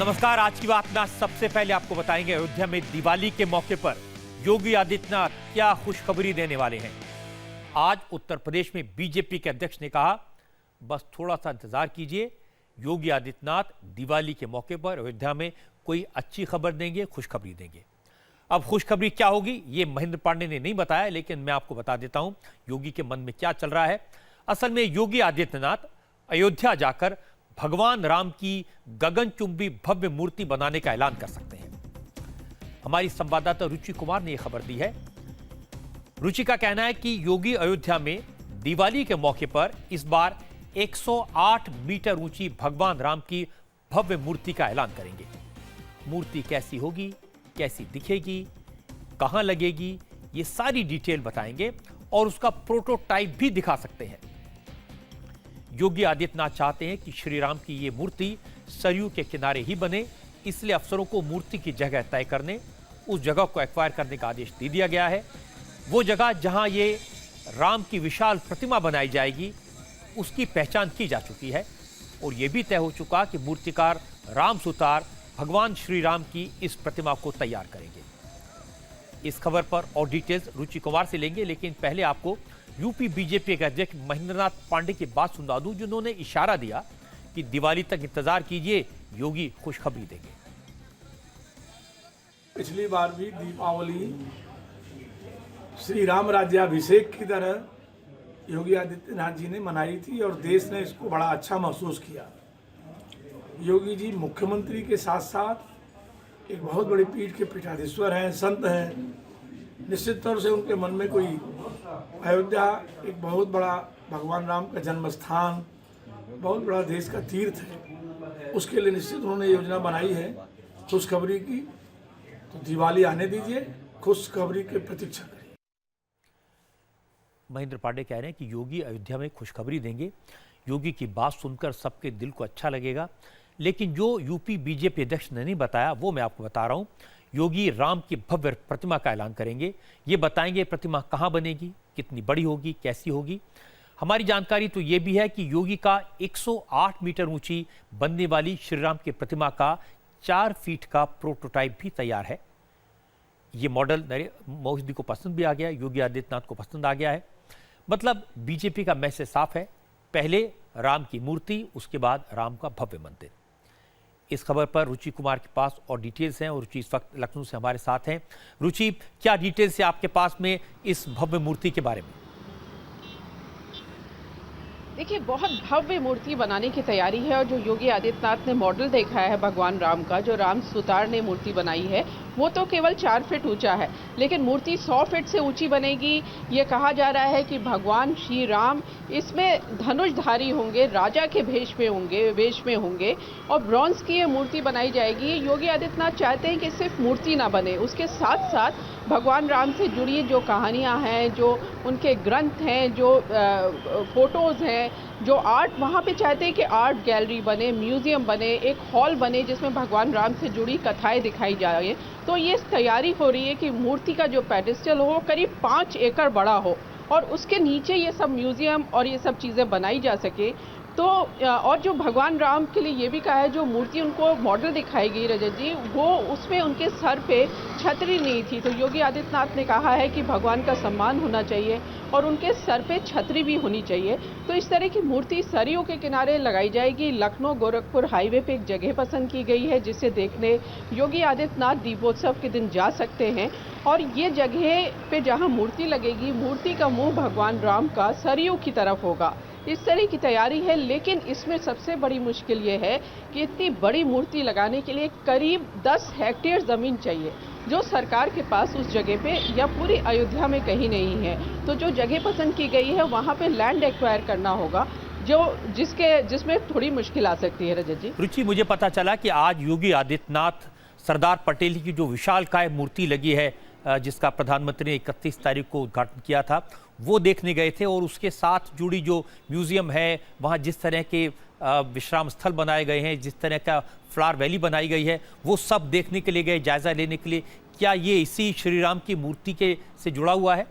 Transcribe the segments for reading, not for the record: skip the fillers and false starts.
नमस्कार। आज की बात में आज सबसे पहले आपको बताएंगे अयोध्या में दिवाली के मौके पर योगी आदित्यनाथ क्या खुशखबरी देने वाले हैं। आज उत्तर प्रदेश में बीजेपी के अध्यक्ष ने कहा बस थोड़ा सा इंतजार कीजिए, योगी आदित्यनाथ दिवाली के मौके पर अयोध्या में कोई अच्छी खबर देंगे, खुशखबरी देंगे। अब खुशखबरी क्या होगी ये महेंद्र पांडे ने नहीं बताया, लेकिन मैं आपको बता देता हूं योगी के मन में क्या चल रहा है। असल में योगी आदित्यनाथ अयोध्या जाकर भगवान राम की गगनचुंबी भव्य मूर्ति बनाने का ऐलान कर सकते हैं। हमारी संवाददाता रुचि कुमार ने यह खबर दी है। रुचि का कहना है कि योगी अयोध्या में दिवाली के मौके पर इस बार 108 मीटर ऊंची भगवान राम की भव्य मूर्ति का ऐलान करेंगे। मूर्ति कैसी होगी, कैसी दिखेगी, कहां लगेगी, ये सारी डिटेल बताएंगे और उसका प्रोटोटाइप भी दिखा सकते हैं। योगी आदित्यनाथ चाहते हैं कि श्री राम की ये मूर्ति सरयू के किनारे ही बने, इसलिए अफसरों को मूर्ति की जगह तय करने, उस जगह को एक्वायर करने का आदेश दे दिया गया है। वो जगह जहां ये राम की विशाल प्रतिमा बनाई जाएगी उसकी पहचान की जा चुकी है और यह भी तय हो चुका कि मूर्तिकार राम सुतार भगवान श्री राम की इस प्रतिमा को तैयार करेंगे। इस खबर पर और डिटेल्स रुचि कुमार से लेंगे, लेकिन पहले आपको यूपी बीजेपी के अध्यक्ष महेंद्रनाथ पांडे की बात सुना दूं, जिन्होंने इशारा दिया कि दिवाली तक इंतजार कीजिए, योगी खुशखबरी देंगे। पिछली बार भी दीपावली श्री राम राज्याभिषेक की तरह योगी आदित्यनाथ जी ने मनाई थी और देश ने इसको बड़ा अच्छा महसूस किया। योगी जी मुख्यमंत्री के साथ साथ एक बहुत बड़ी पीठ के पीठाधीश्वर हैं, संत हैं। निश्चित तौर से उनके मन में कोई अयोध्या एक बहुत बड़ा भगवान राम का जन्म स्थान, बहुत बड़ा देश का तीर्थ है, उसके लिए निश्चित उन्होंने योजना बनाई है खुशखबरी की। तो दिवाली आने दीजिए, खुशखबरी की प्रतीक्षा करिए। महेंद्र पांडे कह रहे हैं कि योगी अयोध्या में खुशखबरी देंगे। योगी की बात सुनकर सबके दिल को अच्छा लगेगा, लेकिन जो यूपी बीजेपी अध्यक्ष ने नहीं बताया वो मैं आपको बता रहा हूं। योगी राम की भव्य प्रतिमा का ऐलान करेंगे। ये बताएंगे प्रतिमा कहां बनेगी, कितनी बड़ी होगी, कैसी होगी। हमारी जानकारी तो ये भी है कि योगी का 108 मीटर ऊंची बनने वाली श्री राम की प्रतिमा का 4 फीट का प्रोटोटाइप भी तैयार है। ये मॉडल मोदी को पसंद भी आ गया, योगी आदित्यनाथ को पसंद आ गया है। मतलब बीजेपी का मैसेज साफ है, पहले राम की मूर्ति, उसके बाद राम का भव्य मंदिर। इस खबर पर रुचि कुमार के पास और डिटेल्स हैं और रुचि इस वक्त लखनऊ से हमारे साथ हैं। रुचि, क्या डिटेल्स है आपके पास में इस भव्य मूर्ति के बारे में? देखिए, बहुत भव्य मूर्ति बनाने की तैयारी है और जो योगी आदित्यनाथ ने मॉडल देखा है भगवान राम का, जो राम सुतार ने मूर्ति बनाई है, वो तो केवल 4 फीट ऊंचा है, लेकिन मूर्ति 100 फीट से ऊंची बनेगी। ये कहा जा रहा है कि भगवान श्री राम इसमें धनुषधारी होंगे, राजा के वेश में होंगे और ब्रॉन्ज की ये मूर्ति बनाई जाएगी। योगी आदित्यनाथ चाहते हैं कि सिर्फ मूर्ति ना बने, उसके साथ साथ भगवान राम से जुड़ी जो कहानियाँ हैं, जो उनके ग्रंथ हैं, जो फोटोज़ हैं, जो आर्ट, वहाँ पे चाहते हैं कि आर्ट गैलरी बने, म्यूजियम बने, एक हॉल बने जिसमें भगवान राम से जुड़ी कथाएं दिखाई जाए। तो ये तैयारी हो रही है कि मूर्ति का जो पेडिस्टल हो करीब 5 एकड़ बड़ा हो और उसके नीचे ये सब म्यूजियम और ये सब चीज़ें बनाई जा सके। तो और जो भगवान राम के लिए ये भी कहा है, जो मूर्ति उनको मॉडल दिखाई गई रजत जी, वो उसमें उनके सर पे छतरी नहीं थी। तो योगी आदित्यनाथ ने कहा है कि भगवान का सम्मान होना चाहिए और उनके सर पे छतरी भी होनी चाहिए। तो इस तरह की मूर्ति सरयू के किनारे लगाई जाएगी। लखनऊ गोरखपुर हाईवे पे एक जगह पसंद की गई है जिसे देखने योगी आदित्यनाथ दीपोत्सव के दिन जा सकते हैं और ये जगह पे जहाँ मूर्ति लगेगी, मूर्ति का मुंह भगवान राम का सरयू की तरफ होगा। इस तरह की तैयारी है, लेकिन इसमें सबसे बड़ी मुश्किल ये है कि इतनी बड़ी मूर्ति लगाने के लिए करीब 10 हेक्टेयर ज़मीन चाहिए, जो सरकार के पास उस जगह पे या पूरी अयोध्या में कहीं नहीं है। तो जो जगह पसंद की गई है वहाँ पे लैंड एक्वायर करना होगा, जिसमें थोड़ी मुश्किल आ सकती है। रजत जी, रुचि, मुझे पता चला कि आज योगी आदित्यनाथ सरदार पटेल की जो विशालकाय मूर्ति लगी है, जिसका प्रधानमंत्री ने 31 तारीख को उद्घाटन किया था, वो देखने गए थे और उसके साथ जुड़ी जो म्यूजियम है, वहाँ जिस तरह के विश्राम स्थल बनाए गए हैं, जिस तरह का फ्लावर वैली बनाई गई है, वो सब देखने के लिए गए, जायजा लेने के लिए। क्या ये इसी श्री राम की मूर्ति के से जुड़ा हुआ है?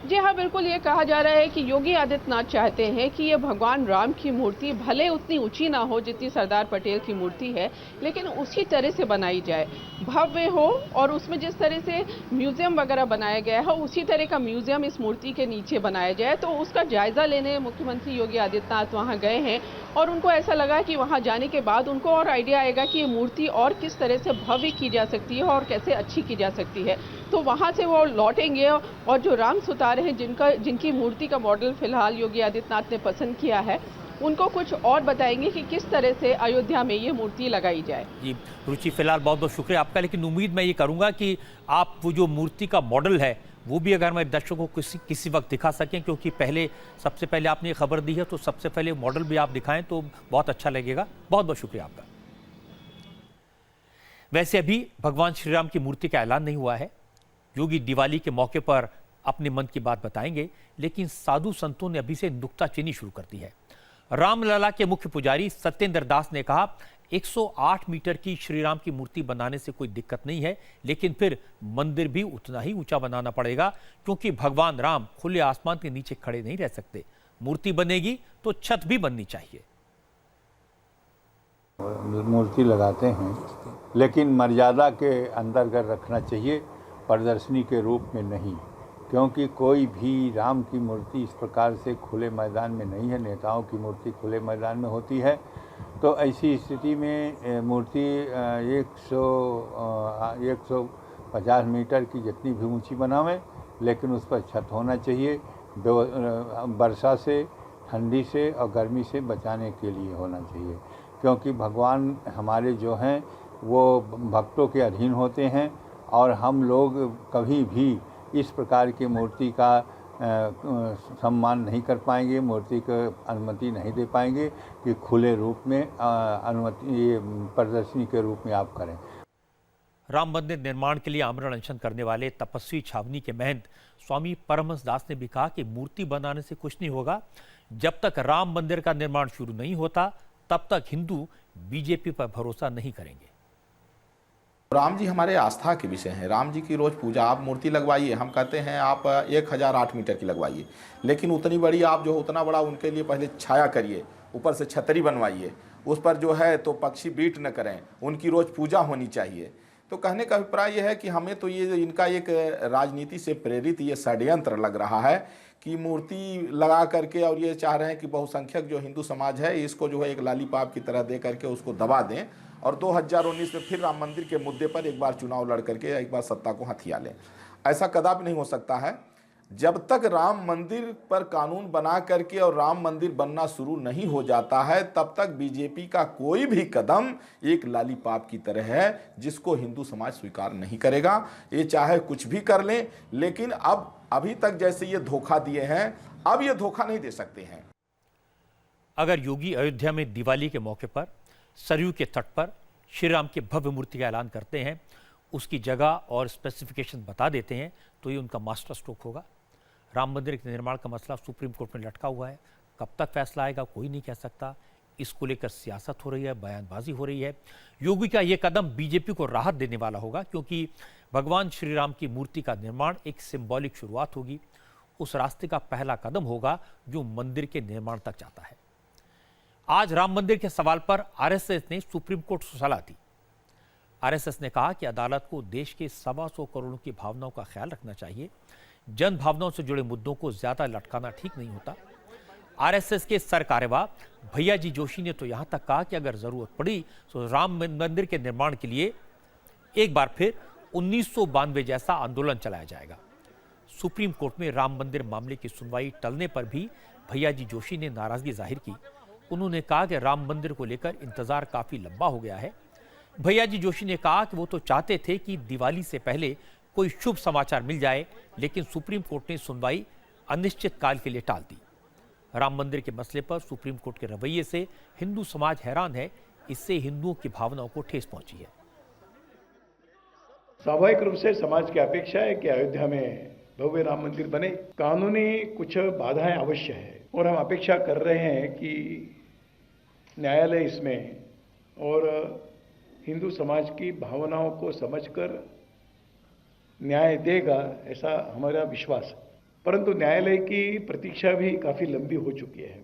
जी हाँ, बिल्कुल ये कहा जा रहा है कि योगी आदित्यनाथ चाहते हैं कि ये भगवान राम की मूर्ति भले उतनी ऊंची ना हो जितनी सरदार पटेल की मूर्ति है, लेकिन उसी तरह से बनाई जाए, भव्य हो, और उसमें जिस तरह से म्यूजियम वगैरह बनाया गया है उसी तरह का म्यूजियम इस मूर्ति के नीचे बनाया जाए। तो उसका जायजा लेने मुख्यमंत्री योगी आदित्यनाथ वहाँ गए हैं और उनको ऐसा लगा कि वहाँ जाने के बाद उनको और आइडिया आएगा कि ये मूर्ति और किस तरह से भव्य की जा सकती है और कैसे अच्छी की जा सकती है। तो वहाँ से वो लौटेंगे और जो राम सुतार हैं जिनकी मूर्ति का मॉडल फिलहाल योगी आदित्यनाथ ने पसंद किया है, उनको कुछ और बताएंगे कि किस तरह से अयोध्या में ये मूर्ति लगाई जाए। जी रुचि, फिलहाल बहुत बहुत शुक्रिया आपका, लेकिन उम्मीद मैं ये करूंगा कि आप वो जो मूर्ति का मॉडल है वो भी अगर मैं दर्शकों को किसी वक्त दिखा सकें, क्योंकि सबसे पहले आपने ये खबर दी है, तो सबसे पहले मॉडल भी आप दिखाएं तो बहुत अच्छा लगेगा। बहुत बहुत शुक्रिया आपका। वैसे अभी भगवान श्री राम की मूर्ति का ऐलान नहीं हुआ है। योगी दिवाली के मौके पर अपने मन की बात बताएंगे, लेकिन साधु संतों ने अभी से नुक्ताचीनी शुरू कर दी है। रामलला के मुख्य पुजारी सत्येंद्र दास ने कहा 108 मीटर की श्री राम की मूर्ति बनाने से कोई दिक्कत नहीं है, लेकिन फिर मंदिर भी उतना ही ऊंचा बनाना पड़ेगा, क्योंकि भगवान राम खुले आसमान के नीचे खड़े नहीं रह सकते। मूर्ति बनेगी तो छत भी बननी चाहिए। मूर्ति लगाते हैं, लेकिन मर्यादा के अंतर्गत रखना चाहिए, प्रदर्शनी के रूप में नहीं, क्योंकि कोई भी राम की मूर्ति इस प्रकार से खुले मैदान में नहीं है। नेताओं की मूर्ति खुले मैदान में होती है, तो ऐसी स्थिति में मूर्ति 150 मीटर की जितनी भी ऊंची बनावें, लेकिन उस पर छत होना चाहिए। वर्षा से, ठंडी से और गर्मी से बचाने के लिए होना चाहिए, क्योंकि भगवान हमारे जो हैं वो भक्तों के अधीन होते हैं, और हम लोग कभी भी इस प्रकार की मूर्ति का सम्मान नहीं कर पाएंगे, मूर्ति को अनुमति नहीं दे पाएंगे कि खुले रूप में अनुमति प्रदर्शनी के रूप में आप करें। राम मंदिर निर्माण के लिए आमरण अनशन करने वाले तपस्वी छावनी के महंत स्वामी परमहंस दास ने भी कहा कि मूर्ति बनाने से कुछ नहीं होगा। जब तक राम मंदिर का निर्माण शुरू नहीं होता, तब तक हिंदू बीजेपी पर भरोसा नहीं करेंगे। राम जी हमारे आस्था के विषय हैं। राम जी की रोज पूजा, आप मूर्ति लगवाइए, हम कहते हैं आप 1008 मीटर की लगवाइए, लेकिन उतनी बड़ी आप जो उतना बड़ा उनके लिए पहले छाया करिए, ऊपर से छतरी बनवाइए, उस पर जो है तो पक्षी बीट न करें, उनकी रोज पूजा होनी चाहिए। तो कहने का अभिप्राय यह है कि हमें तो ये इनका एक राजनीति से प्रेरित ये षड्यंत्र लग रहा है कि मूर्ति लगा करके, और ये चाह रहे हैं कि बहुसंख्यक जो हिंदू समाज है इसको जो है एक लालीपाप की तरह दे करके उसको दबा दें, और 2019 में फिर राम मंदिर के मुद्दे पर एक बार चुनाव लड़ करके एक बार सत्ता को हथिया लें। ऐसा कदापि नहीं हो सकता है। जब तक राम मंदिर पर कानून बना करके और राम मंदिर बनना शुरू नहीं हो जाता है, तब तक बीजेपी का कोई भी कदम एक लालीपाप की तरह है, जिसको हिंदू समाज स्वीकार नहीं करेगा। ये चाहे कुछ भी कर लें, लेकिन अब अभी तक जैसे ये धोखा दिए हैं, अब ये धोखा नहीं दे सकते हैं। अगर योगी अयोध्या में दिवाली के मौके पर सरयू के तट पर श्री राम की भव्य मूर्ति का ऐलान करते हैं, उसकी जगह और स्पेसिफिकेशन बता देते हैं, तो ये उनका मास्टर स्ट्रोक होगा। राम मंदिर के निर्माण का मसला सुप्रीम कोर्ट में लटका हुआ है। कब तक फैसला आएगा कोई नहीं कह सकता। इसको लेकर सियासत हो रही है, बयानबाजी हो रही है। योगी का ये कदम बीजेपी को राहत देने वाला होगा, क्योंकि भगवान श्री राम की मूर्ति का निर्माण एक सिंबॉलिक शुरुआत होगी, उस रास्ते का पहला कदम होगा जो मंदिर के निर्माण तक जाता है। आज राम मंदिर के सवाल पर आरएसएस ने सुप्रीम कोर्ट से सलाह दी। आरएसएस ने कहा कि अदालत को देश के 125 करोड़ की भावनाओं का ख्याल रखना चाहिए। जन भावनाओं से जुड़े मुद्दों को ज्यादा लटकाना ठीक नहीं होता। आरएसएस के सर कार्यवाह भैया जी जोशी ने तो यहां तक कहा कि अगर जरूरत पड़ी तो राम मंदिर के निर्माण के लिए एक बार फिर 1992 जैसा आंदोलन चलाया जाएगा। सुप्रीम कोर्ट में राम मंदिर मामले की सुनवाई टलने पर भी भैया जी जोशी ने नाराजगी जाहिर की। उन्होंने कहा कि राम मंदिर को लेकर इंतजार काफी लंबा हो गया है। भैया जी जोशी ने कहा कि वो तो चाहते थे कि दिवाली से पहले कोई शुभ समाचार मिल जाए, लेकिन सुप्रीम कोर्ट ने सुनवाई अनिश्चित काल के लिए टाल दी। राम मंदिर के मसले पर सुप्रीम कोर्ट के रवैये से हिंदू समाज हैरान है। इससे हिंदुओं की भावनाओं को ठेस पहुंची है। स्वाभाविक रूप से समाज की अपेक्षा है कि अयोध्या में भव्य राम मंदिर बने। कानूनी कुछ बाधाएं अवश्य है, और हम अपेक्षा कर रहे हैं कि न्यायालय इसमें और हिंदू समाज की भावनाओं को समझकर न्याय देगा, ऐसा हमारा विश्वास है। परंतु न्यायालय की प्रतीक्षा भी काफ़ी लंबी हो चुकी है।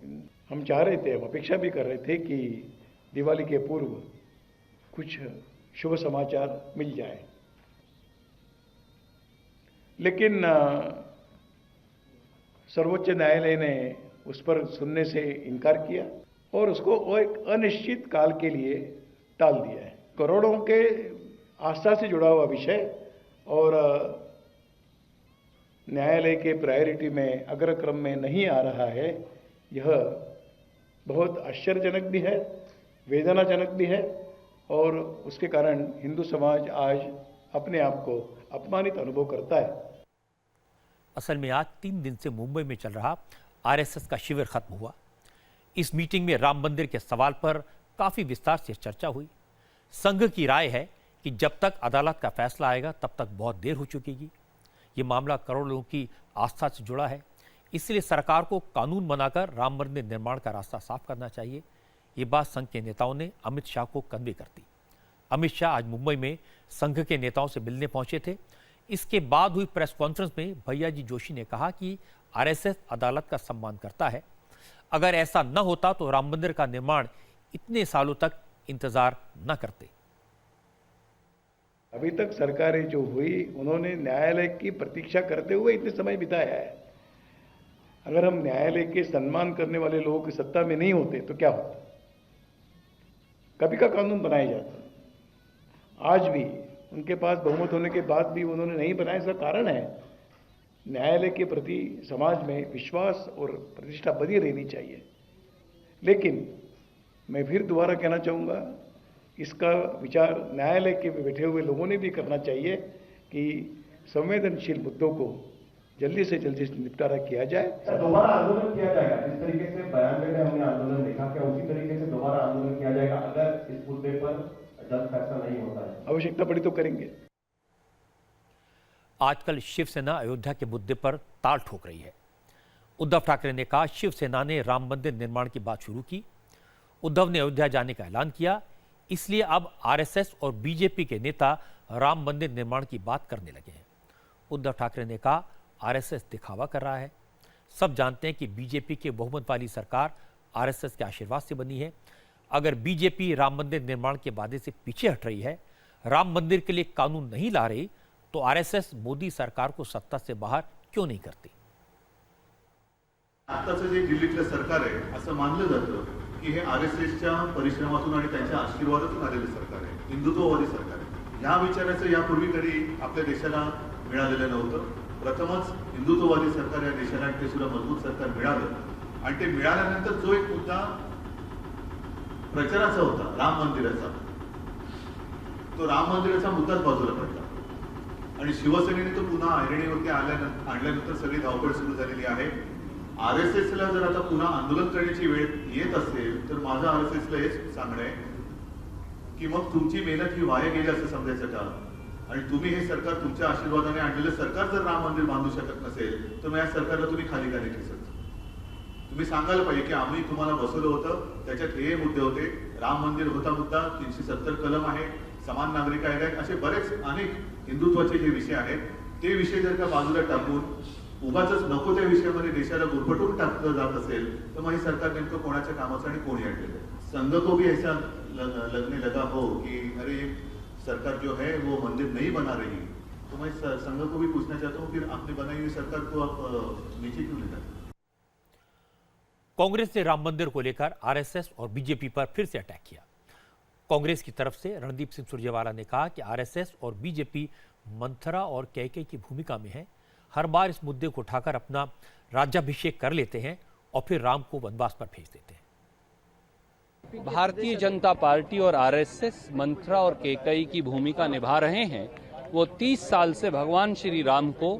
हम चाह रहे थे, हम अपेक्षा भी कर रहे थे कि दिवाली के पूर्व कुछ शुभ समाचार मिल जाए, लेकिन सर्वोच्च न्यायालय ने उस पर सुनने से इनकार किया और उसको एक अनिश्चित काल के लिए टाल दिया है। करोड़ों के आस्था से जुड़ा हुआ विषय और न्यायालय के प्रायोरिटी में अग्रक्रम में नहीं आ रहा है, यह बहुत आश्चर्यजनक भी है, वेदनाजनक भी है और उसके कारण हिंदू समाज आज अपने आप को अपमानित अनुभव करता है। असल में आज 3 दिन से मुंबई में चल रहा आरएसएस का शिविर खत्म हुआ। इस मीटिंग में राम मंदिर के सवाल पर काफी विस्तार से चर्चा हुई। संघ की राय है कि जब तक अदालत का फैसला आएगा तब तक बहुत देर हो चुकेगी। ये मामला करोड़ों लोगों की आस्था से जुड़ा है, इसलिए सरकार को कानून बनाकर राम मंदिर निर्माण का रास्ता साफ करना चाहिए। ये बात संघ के नेताओं ने अमित शाह को कन्वे कर दी। अमित शाह आज मुंबई में संघ के नेताओं से मिलने पहुंचे थे। इसके बाद हुई प्रेस कॉन्फ्रेंस में भैयाजी जोशी ने कहा कि आरएसएस अदालत का सम्मान करता है। अगर ऐसा न होता तो राम मंदिर का निर्माण इतने सालों तक इंतजार न करते। अभी तक सरकारें जो हुई, उन्होंने न्यायालय की प्रतीक्षा करते हुए इतने समय बिताया है। अगर हम न्यायालय के सम्मान करने वाले लोगों की सत्ता में नहीं होते तो क्या होता? कभी का कानून बनाया जाता। आज भी उनके पास बहुमत होने के बाद भी उन्होंने नहीं बनाया। इसका कारण है न्यायालय के प्रति समाज में विश्वास और प्रतिष्ठा बनी रहनी चाहिए। लेकिन मैं फिर दोबारा कहना चाहूँगा, इसका विचार न्यायालय के बैठे हुए लोगों ने भी करना चाहिए कि संवेदनशील मुद्दों को जल्दी से निपटारा किया जाए। दोबारा आंदोलन किया जाएगा। जिस तरीके से बयान में हमने आंदोलन देखा, क्या उसी तरीके से दोबारा आंदोलन किया जाएगा अगर इस मुद्दे पर जल्द फैसला नहीं होता है? आवश्यकता पड़ी तो करेंगे। आजकल शिवसेना अयोध्या के मुद्दे पर ताल ठोक रही है। उद्धव ठाकरे ने कहा शिवसेना ने राम मंदिर निर्माण की बात शुरू की। उद्धव ने अयोध्या जाने का ऐलान किया, इसलिए अब आरएसएस और बीजेपी के नेता राम मंदिर निर्माण की बात करने लगे हैं। उद्धव ठाकरे ने कहा आरएसएस दिखावा कर रहा है। सब जानते हैं कि बीजेपी की बहुमत वाली सरकार आरएसएस के आशीर्वाद से बनी है। अगर बीजेपी राम मंदिर निर्माण के वादे से पीछे हट रही है, राम मंदिर के लिए कानून नहीं ला रही, तो आरएसएस मोदी सरकार को सत्ता से बाहर क्यों नहीं करती? आताचं जे दिल्लीतलं सरकार आहे असं मानलं जातं की हे आरएसएसच्या परिश्रमातून आणि त्यांच्या आशीर्वादातून आलेलं सरकार आहे, हिंदुत्ववादी सरकार आहे। या विचाराचं यापूर्वी कधी आपल्या देशाला मिळालेलं नव्हतं। प्रथमच हिंदुत्ववादी सरकार या देशाला ते सुद्धा मजबूत सरकार मिळालं आणि ते मिळाल्यानंतर जो एक मुद्दा प्रचाराचा होता राम मंदिराचा, तो राम मंदिराचा मुद्दाच बाजूला पडला आणि शिवसेनेने तो पुन्हा ऐरणीवरती आणल्यानंतर सगळी धावपळ सुरू झालेली आहे। आरएसएसला जर आता पुन्हा आंदोलन करण्याची वेळ येत असेल तर माझं आरएसएसला हेच सांगणं आहे की मग तुमची मेहनत ही वाया गेली असं समजायचं का? आणि तुम्ही हे सरकार तुमच्या आशीर्वादाने आणलेलं सरकार जर राम मंदिर बांधू शकत नसेल तर मग या सरकारला तुम्ही खाली का नाही खेचत? तुम्ही सांगायला पाहिजे की आम्ही तुम्हाला बसवलं होतं, त्याच्यात हे मुद्दे होते, राम मंदिर होता मुद्दा, 370 कलम आहे, समान नागरिक कायदा आहे, असे बरेच अनेक हिंदुत्वाचे जे विषय आहेत ते विषय जर का बाजूला टाकून उगाच नको त्या विषयामध्ये देशाला गुरफटून टाकलं जात असेल तर मग हे सरकार नेमकं कोणाच्या कामाचं आणि कोणी आणलेलं आहे? संघ को भी ऐसा लगने लगा हो कि अरे सरकार जो है वो मंदिर नहीं बना रही, तो मैं संघ को भी पूछना चाहता हूँ फिर आपने बनाई हुई सरकार को आप नीचे क्यों ले जाते? कांग्रेस ने राम मंदिर को लेकर आरएसएस और बीजेपी पर फिर से अटैक किया। कांग्रेस की तरफ से रणदीप सिंह सुरजेवाला ने कहा कि आरएसएस और बीजेपी मंथरा और कैके की भूमिका में है। हर बार इस मुद्दे को उठाकर अपना राज्याभिषेक कर लेते हैं और फिर राम को वनवास पर भेज देते हैं। भारतीय जनता पार्टी और आरएसएस मंथरा और केकई की भूमिका निभा रहे हैं। वो 30 साल से भगवान श्री राम को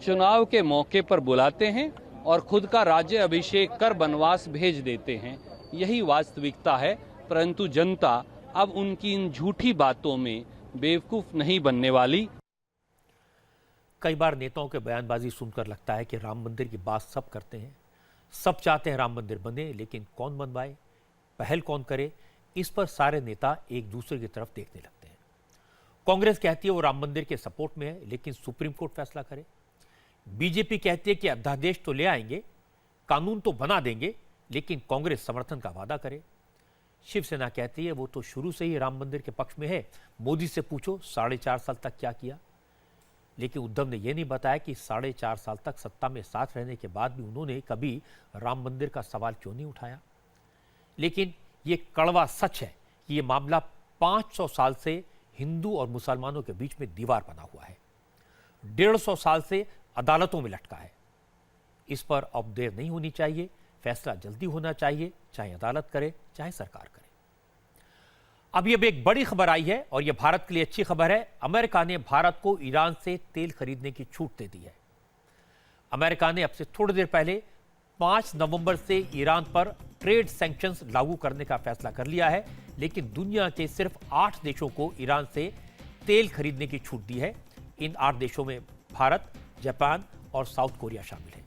चुनाव के मौके पर बुलाते हैं और खुद का राज्य अभिषेक कर वनवास भेज देते हैं। यही वास्तविकता है, परंतु जनता अब उनकी इन झूठी बातों में बेवकूफ नहीं बनने वाली। कई बार नेताओं के बयानबाजी सुनकर लगता है कि राम मंदिर की बात सब करते हैं, सब चाहते हैं राम मंदिर बने, लेकिन कौन बनवाए, पहल कौन करे, इस पर सारे नेता एक दूसरे की तरफ देखने लगते हैं। कांग्रेस कहती है वो राम मंदिर के सपोर्ट में है, लेकिन सुप्रीम कोर्ट फैसला करे। बीजेपी कहती है कि अध्यादेश तो ले आएंगे, कानून तो बना देंगे, लेकिन कांग्रेस समर्थन का वादा करे। शिवसेना कहती है वो तो शुरू से ही राम मंदिर के पक्ष में है, मोदी से पूछो 4.5 साल तक क्या किया। लेकिन उद्धव ने यह नहीं बताया कि 4.5 साल तक सत्ता में साथ रहने के बाद भी उन्होंने कभी राम मंदिर का सवाल क्यों नहीं उठाया। लेकिन ये कड़वा सच है कि ये मामला 500 साल से हिंदू और मुसलमानों के बीच में दीवार बना हुआ है, 150 साल से अदालतों में लटका है। इस पर अब देर नहीं होनी चाहिए, फैसला जल्दी होना चाहिए, चाहे अदालत करे चाहे सरकार करे। अभी एक बड़ी खबर आई है और यह भारत के लिए अच्छी खबर है। अमेरिका ने भारत को ईरान से तेल खरीदने की छूट दे दी है। अमेरिका ने अब से थोड़ी देर पहले 5 नवंबर से ईरान पर ट्रेड सैंक्शंस लागू करने का फैसला कर लिया है, लेकिन दुनिया के सिर्फ 8 देशों को ईरान से तेल खरीदने की छूट दी है। इन 8 देशों में भारत, जापान और साउथ कोरिया शामिल है।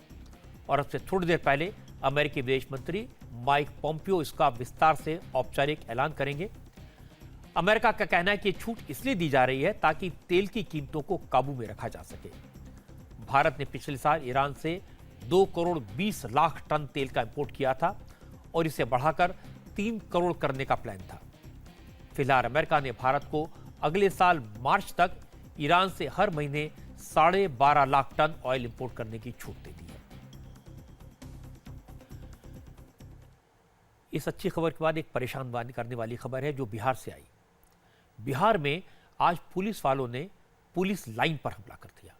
और अब से थोड़ी देर पहले अमेरिकी विदेश मंत्री माइक पोम्पियो इसका विस्तार से औपचारिक ऐलान करेंगे। अमेरिका का कहना है कि छूट इसलिए दी जा रही है ताकि तेल की कीमतों को काबू में रखा जा सके। भारत ने पिछले साल ईरान से 2 करोड़ 20 लाख टन तेल का इंपोर्ट किया था और इसे बढ़ाकर 3 करोड़ करने का प्लान था। फिलहाल अमेरिका ने भारत को अगले साल मार्च तक ईरान से हर महीने 12.5 लाख टन ऑयल इंपोर्ट करने की छूट दे दी है। इस अच्छी खबर के बाद एक परेशान करने वाली खबर है जो बिहार से आई। बिहार में आज पुलिस वालों ने पुलिस लाइन पर हमला कर दिया।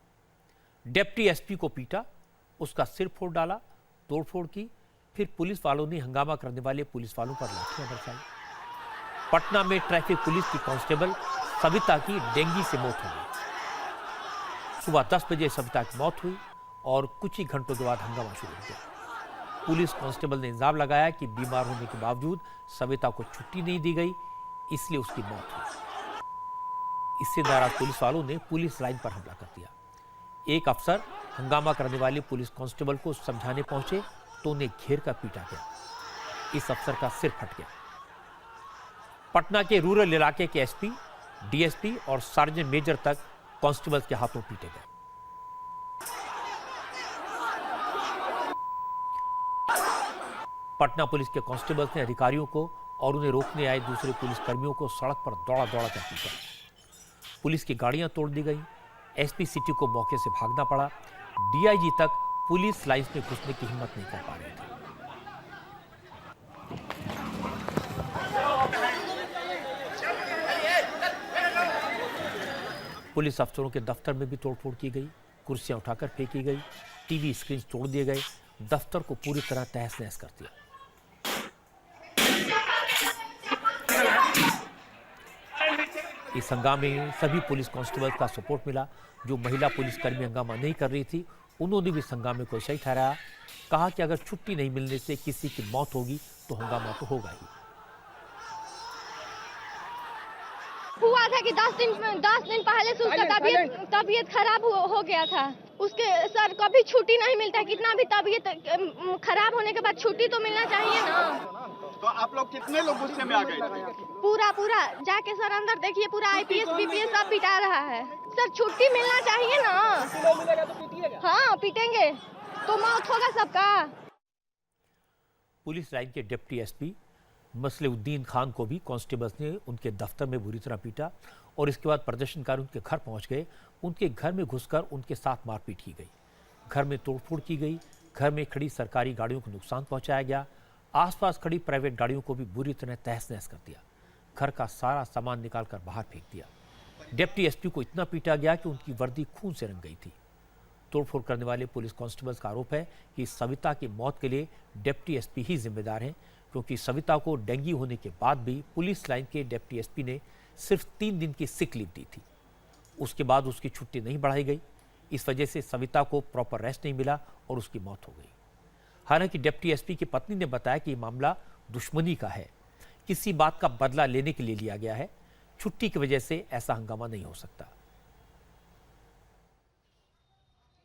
डिप्टी एसपी को पीटा, उसका सिर फोड़ डाला, तोड़फोड़ की, फिर पुलिस वालों ने हंगामा करने वाले पुलिस वालों पर लाठियां बरसाई। पटना में ट्रैफिक पुलिस की कांस्टेबल सविता की डेंगू से मौत हो गई। सुबह 10 बजे सविता की मौत हुई और कुछ ही घंटों के बाद हंगामा शुरू हो गया। पुलिस कांस्टेबल ने इल्जाम लगाया कि बीमार होने के बावजूद सविता को छुट्टी नहीं दी गई, इसलिए उसकी मौत हुई। इससे नाराज पुलिस वालों ने पुलिस लाइन पर हमला कर दिया। एक अफसर हंगामा करने वाले पुलिस कांस्टेबल को समझाने पहुंचे तो उन्हें घेर कर पीटा गया। इस अफसर का सिर फट गया। पटना के रूरल इलाके के एसपी, डीएसपी और सार्जेंट मेजर तक कांस्टेबल्स के हाथों पीटे गए। पटना पुलिस के कांस्टेबल्स ने अधिकारियों को और उन्हें रोकने आए दूसरे पुलिस कर्मियों को सड़क पर दौड़ा कर पीटा। पुलिस की गाड़ियां तोड़ दी गई। एसपी सिटी को मौके से भागना पड़ा। डीआईजी तक पुलिस लाइन में घुसने की हिम्मत नहीं कर पा रहे थे। पुलिस अफसरों के दफ्तर में भी तोड़फोड़ की गई, कुर्सियां उठाकर फेंकी गई, टीवी स्क्रीन तोड़ दिए गए, दफ्तर को पूरी तरह तहस नहस कर दिया। इस हंगामे में सभी पुलिस कांस्टेबल का सपोर्ट मिला। जो महिला पुलिसकर्मी हंगामा नहीं कर रही थी उन्होंने भी इस हंगामे को सही ठहराया। कहा कि अगर छुट्टी नहीं मिलने से किसी की मौत होगी तो हंगामा तो होगा ही। हुआ था कि 10 दिन पहले से उसका तबीयत खराब हो गया था। उसके सर कभी छुट्टी नहीं मिलता, कितना भी तबीयत खराब होने के बाद छुट्टी तो मिलना चाहिए ना। तो आप लोग कितने लोग गुस्से में आ गए? पूरा जाके सर अंदर देखिए, पूरा आईपीएस बीपीएस सब पिटा रहा है। सर छुट्टी मिलना चाहिए ना। हाँ पीटेंगे तो मौत होगा सबका। पुलिस लाइन के डिप्टी एसपी मसलेउद्दीन खान को भी कांस्टेबल्स ने उनके दफ्तर में बुरी तरह पीटा और इसके बाद प्रदर्शनकारी उनके घर पहुंच गए। उनके घर में घुसकर उनके साथ मारपीट की गई, घर में तोड़फोड़ की गई, घर में खड़ी सरकारी गाड़ियों को नुकसान पहुंचाया गया, आसपास खड़ी प्राइवेट गाड़ियों को भी बुरी तरह तहस नहस कर दिया, घर का सारा सामान निकालकर बाहर फेंक दिया। डिप्टी एसपी को इतना पीटा गया कि उनकी वर्दी खून से रंग गई थी। तोड़फोड़ करने वाले पुलिस कांस्टेबल्स का आरोप है कि सविता की मौत के लिए डिप्टी एसपी ही जिम्मेदार हैं, क्योंकि सविता को डेंगू होने के बाद भी पुलिस लाइन के डिप्टी एसपी ने सिर्फ 3 दिन की सिक लीव दी थी। उसके बाद उसकी छुट्टी नहीं बढ़ाई गई। इस वजह से सविता को प्रॉपर रेस्ट नहीं मिला और उसकी मौत हो गई। हालांकि डिप्टी एसपी की पत्नी ने बताया कि मामला दुश्मनी का है, किसी बात का बदला लेने के लिए लिया गया है। छुट्टी की वजह से ऐसा हंगामा नहीं हो सकता।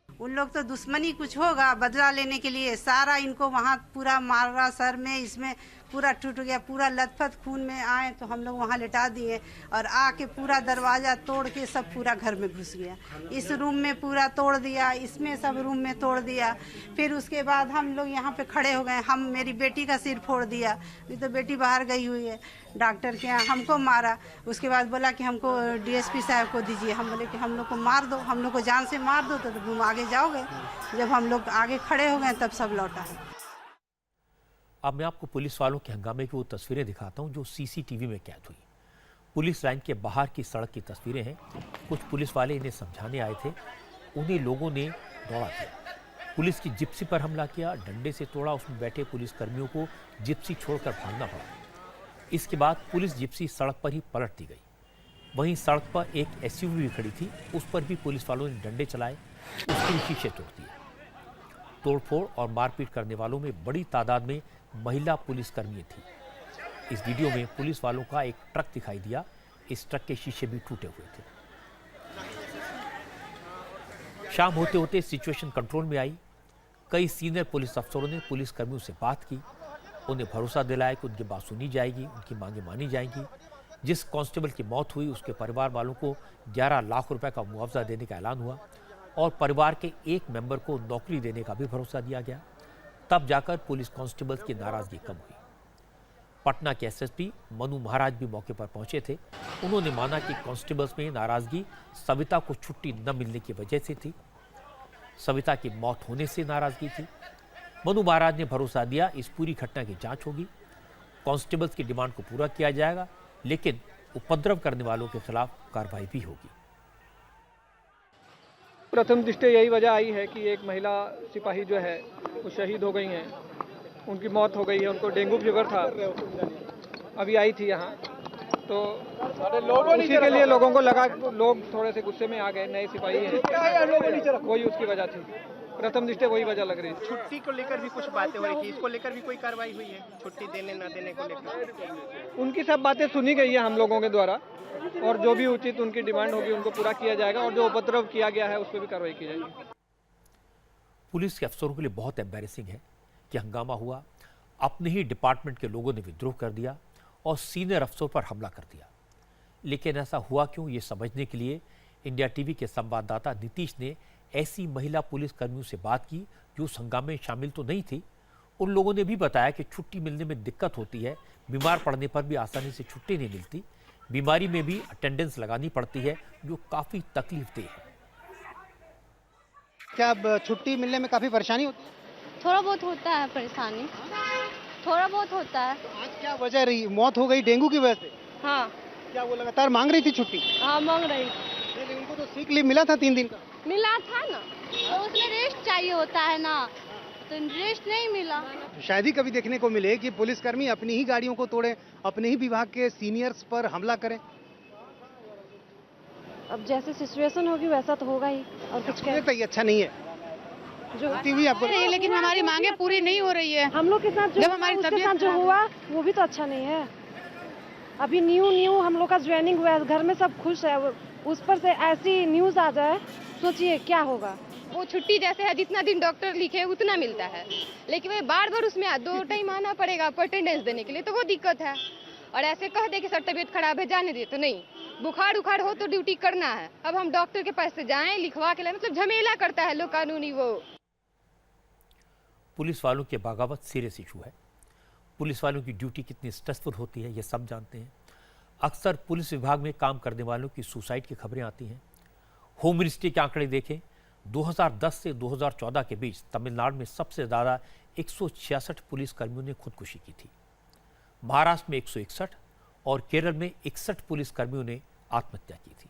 उन लोग तो दुश्मनी कुछ होगा बदला लेने के लिए, सारा इनको वहाँ पूरा मारा सर में, इसमें पूरा टूट गया, पूरा लथपथ खून में आए तो हम लोग वहाँ लिटा दिए और आके पूरा दरवाज़ा तोड़ के सब पूरा घर में घुस गया। इस रूम में पूरा तोड़ दिया, इसमें सब रूम में तोड़ दिया। फिर उसके बाद हम लोग यहाँ पे खड़े हो गए। हम मेरी बेटी का सिर फोड़ दिया, अभी तो बेटी बाहर गई हुई है डॉक्टर के यहाँ, हमको मारा। उसके बाद बोला कि हमको डीएसपी साहब को दीजिए। हम बोले कि हम लोग को मार दो, हम लोग को जान से मार दो तो तुम आगे जाओगे। जब हम लोग आगे खड़े हो गए तब सब लौटा है। अब मैं आपको पुलिस वालों के हंगामे की वो तस्वीरें दिखाता हूं जो सीसीटीवी में कैद हुई। पुलिस लाइन के बाहर की सड़क की तस्वीरें हैं। कुछ पुलिस वाले इन्हें समझाने आए थे, उन्हें लोगों ने दौड़ा दिया। पुलिस की जिप्सी पर हमला किया, डंडे से तोड़ा, उसमें बैठे पुलिस कर्मियों को जिप्सी छोड़कर भागना पड़ा। इसके बाद पुलिस जिप्सी सड़क पर ही पलट दी गई। वहीं सड़क पर एक एसयूवी भी खड़ी थी, उस पर भी पुलिस वालों ने डंडे चलाए, उसके भी शीशे तोड़ दिए। तोड़फोड़ और मारपीट करने वालों में बड़ी तादाद में महिला पुलिसकर्मी थी। इस वीडियो में पुलिस वालों का एक ट्रक दिखाई दिया, इस ट्रक के शीशे भी टूटे हुए थे। शाम होते होते सिचुएशन कंट्रोल में आई। कई सीनियर पुलिस अफसरों ने पुलिसकर्मियों से बात की, उन्हें भरोसा दिलाया कि उनकी बात सुनी जाएगी, उनकी मांगें मानी जाएंगी। जिस कांस्टेबल की मौत हुई उसके परिवार वालों को 11 लाख रुपए का मुआवजा देने का ऐलान हुआ और परिवार के एक मेंबर को नौकरी देने का भी भरोसा दिया गया। तब जाकर पुलिस कांस्टेबल्स की नाराजगी कम हुई। पटना के एसएसपी मनु महाराज भी मौके पर पहुंचे थे। उन्होंने माना कि कांस्टेबल्स में नाराजगी सविता को छुट्टी न मिलने की वजह से थी, सविता की मौत होने से नाराजगी थी। मनु महाराज ने भरोसा दिया इस पूरी घटना की जांच होगी, कांस्टेबल्स की डिमांड को पूरा किया जाएगा, लेकिन उपद्रव करने वालों के खिलाफ कार्रवाई भी होगी। प्रथम दृष्टया यही वजह आई है कि एक महिला सिपाही जो है वो शहीद हो गई हैं, उनकी मौत हो गई है। उनको डेंगू फीवर था, अभी आई थी यहाँ, तो उसी के लिए लोगों को लगा, लोग थोड़े से गुस्से में आ गए। नए सिपाही हैं, वही उसकी वजह थी। प्रथम दृष्टया वही वजह लग रही है। छुट्टी को लेकर भी कुछ बातें हो रही थी, इसको लेकर भी कोई कार्रवाई हुई है? छुट्टी देने न देने को लेकर उनकी सब बातें सुनी गई है हम लोगों के द्वारा, और जो भी उचित उनकी डिमांड होगी उनको पूरा किया जाएगा, और जो उपद्रव किया गया है उस पर भी कार्रवाई की जाएगी। पुलिस के अफसरों के लिए बहुत एम्बैरेसिंग है कि हंगामा हुआ, अपने ही डिपार्टमेंट के लोगों ने विद्रोह कर दिया और सीनियर अफसरों पर हमला कर दिया। लेकिन ऐसा हुआ क्यों, ये समझने के लिए इंडिया टीवी के संवाददाता नीतीश ने ऐसी महिला पुलिस कर्मियों से बात की जो उस हंगामे में शामिल तो नहीं थी। उन लोगों ने भी बताया कि छुट्टी मिलने में दिक्कत होती है, बीमार पड़ने पर भी आसानी से छुट्टी नहीं मिलती, बीमारी में भी अटेंडेंस लगानी पड़ती है, जो काफी तकलीफदेह है। क्या अब छुट्टी मिलने में काफी परेशानी होती है? थोड़ा बहुत होता है परेशानी, थोड़ा बहुत होता है। आज क्या वजह रही? मौत हो गई डेंगू की वजह से? हाँ। क्या वो लगातार मांग रही थी छुट्टी? हाँ मांग रही। लेकिन उनको तो सिक लीव मिला था 3 दिन का। मिला था ना, तो उसमें रेस्ट चाहिए होता है ना, तो रेस्ट नहीं मिला। शायद ही कभी देखने को मिले कि पुलिसकर्मी अपनी ही गाड़ियों को तोड़े, अपने ही विभाग के सीनियर्स पर हमला करें। अब जैसे सिचुएशन होगी वैसा तो होगा ही, और कुछ लगता है अच्छा नहीं है जो होती हुई आपको। लेकिन हमारी मांगे पूरी नहीं हो रही है। हम लोग के साथ जब हमारी उसके साथ जो हुआ वो भी तो अच्छा नहीं है। अभी न्यू हम लोग का ज्वाइनिंग हुआ है, घर में सब खुश है, उस पर से ऐसी न्यूज आ जाए, सोचिए क्या होगा। वो छुट्टी जैसे है, जितना दिन डॉक्टर लिखे उतना मिलता है, लेकिन वे बार बार उसमें 2 टाइम आना पड़ेगा आपको अटेंडेंस देने के लिए, तो वो दिक्कत है। और ऐसे कह दे कि सर तबीयत खराब है जाने दे, तो नहीं, बुखार उखाड़ हो तो ड्यूटी करना है। अब हम डॉक्टर के पास से जाएं लिखवा के लाए, मतलब झमेला करता है लोग कानूनी। वो पुलिस वालों की बगावत सीरियस इशू है। पुलिस वालों की ड्यूटी कितनी स्ट्रेसफुल होती है ये सब जानते हैं। अक्सर पुलिस विभाग में काम करने वालों की सुसाइड की खबरें आती हैं। होम मिनिस्ट्री के आंकड़े देखें, 2010 से 2014 के बीच तमिलनाडु में सबसे ज़्यादा 166 पुलिसकर्मियों ने खुदकुशी की थी। महाराष्ट्र में 161 और केरल में 61 पुलिसकर्मियों ने आत्महत्या की थी।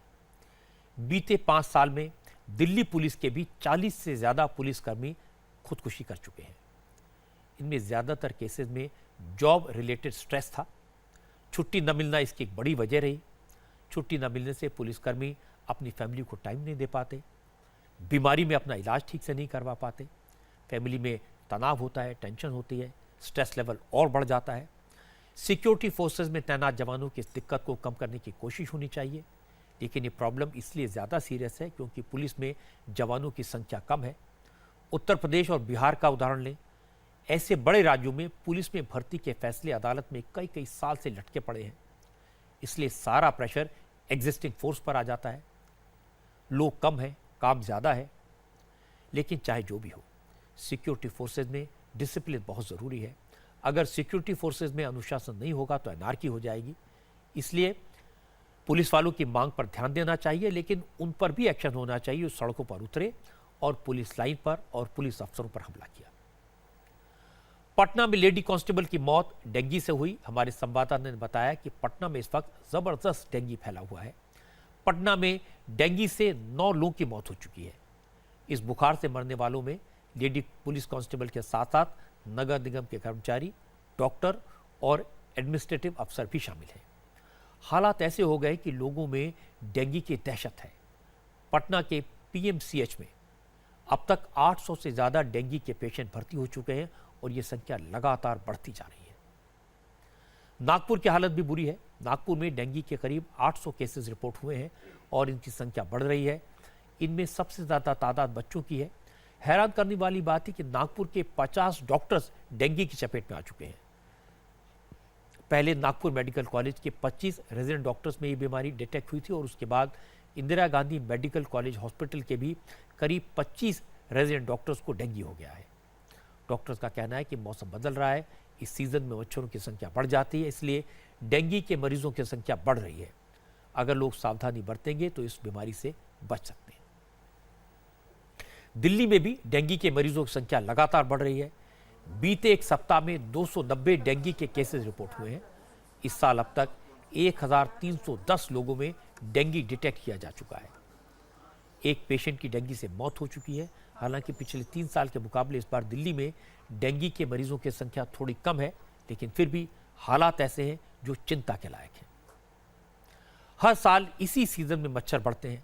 बीते 5 साल में दिल्ली पुलिस के भी 40 से ज़्यादा पुलिसकर्मी खुदकुशी कर चुके हैं। इनमें ज़्यादातर केसेस में जॉब रिलेटेड स्ट्रेस था। छुट्टी न मिलना इसकी एक बड़ी वजह रही। छुट्टी न मिलने से पुलिसकर्मी अपनी फैमिली को टाइम नहीं दे पाते, बीमारी में अपना इलाज ठीक से नहीं करवा पाते, फैमिली में तनाव होता है, टेंशन होती है, स्ट्रेस लेवल और बढ़ जाता है। सिक्योरिटी फोर्सेस में तैनात जवानों की इस दिक्कत को कम करने की कोशिश होनी चाहिए, लेकिन ये प्रॉब्लम इसलिए ज़्यादा सीरियस है क्योंकि पुलिस में जवानों की संख्या कम है। उत्तर प्रदेश और बिहार का उदाहरण लें, ऐसे बड़े राज्यों में पुलिस में भर्ती के फैसले अदालत में कई कई साल से लटके पड़े हैं। इसलिए सारा प्रेशर एग्जिस्टिंग फोर्स पर आ जाता है। लोग कम हैं, काम ज़्यादा है। लेकिन चाहे जो भी हो, सिक्योरिटी फोर्सेज में डिसिप्लिन बहुत ज़रूरी है। अगर सिक्योरिटी फोर्सेज में अनुशासन नहीं होगा तो एनार्की हो जाएगी। इसलिए पुलिस वालों की मांग पर ध्यान देना चाहिए, लेकिन उन पर भी एक्शन होना चाहिए जो सड़कों पर उतरे और पुलिस लाइन पर और पुलिस अफसरों पर हमला किया। पटना में लेडी कांस्टेबल की मौत डेंगू से हुई। हमारे संवाददाता ने बताया कि पटना में इस वक्त जबरदस्त डेंगू फैला हुआ है। पटना में डेंगू से 9 लोगों की मौत हो चुकी है। इस बुखार से मरने वालों में लेडी पुलिस कांस्टेबल के साथ साथ नगर निगम के कर्मचारी, डॉक्टर और एडमिनिस्ट्रेटिव अफसर भी शामिल हैं। हालात ऐसे हो गए कि लोगों में डेंगू की दहशत है। पटना के पीएमसीएच में अब तक 800 से ज़्यादा डेंगू के पेशेंट भर्ती हो चुके हैं और ये संख्या लगातार बढ़ती जा रही है। नागपुर की हालत भी बुरी है। नागपुर में डेंगू के करीब 800 केसेस रिपोर्ट हुए हैं और इनकी संख्या बढ़ रही है। इनमें सबसे ज़्यादा तादाद बच्चों की है। हैरान करने वाली बात है कि नागपुर के 50 डॉक्टर्स डेंगू की चपेट में आ चुके हैं। पहले नागपुर मेडिकल कॉलेज के 25 रेजिडेंट डॉक्टर्स में ये बीमारी डिटेक्ट हुई थी और उसके बाद Indira Gandhi medical college hospital के भी करीब 25 रेजिडेंट डॉक्टर्स को डेंगू हो गया है। डॉक्टर्स का कहना है कि मौसम बदल रहा है, इस सीजन में मच्छरों की संख्या बढ़ जाती है, इसलिए डेंगू के मरीजों की संख्या बढ़ रही है। अगर लोग सावधानी बरतेंगे तो इस बीमारी से बच सकते हैं। दिल्ली में भी डेंगू के मरीजों की संख्या लगातार बढ़ रही है। बीते एक सप्ताह में 290 डेंगू के केसेस रिपोर्ट हुए हैं। इस साल अब तक 1310 लोगों में डेंगू डिटेक्ट किया जा चुका है। एक पेशेंट की डेंगू से मौत हो चुकी है। हालांकि पिछले 3 साल के मुकाबले इस बार दिल्ली में डेंगू के मरीजों की संख्या थोड़ी कम है, लेकिन फिर भी हालात ऐसे हैं जो चिंता के लायक हैं। हर साल इसी सीजन में मच्छर बढ़ते हैं।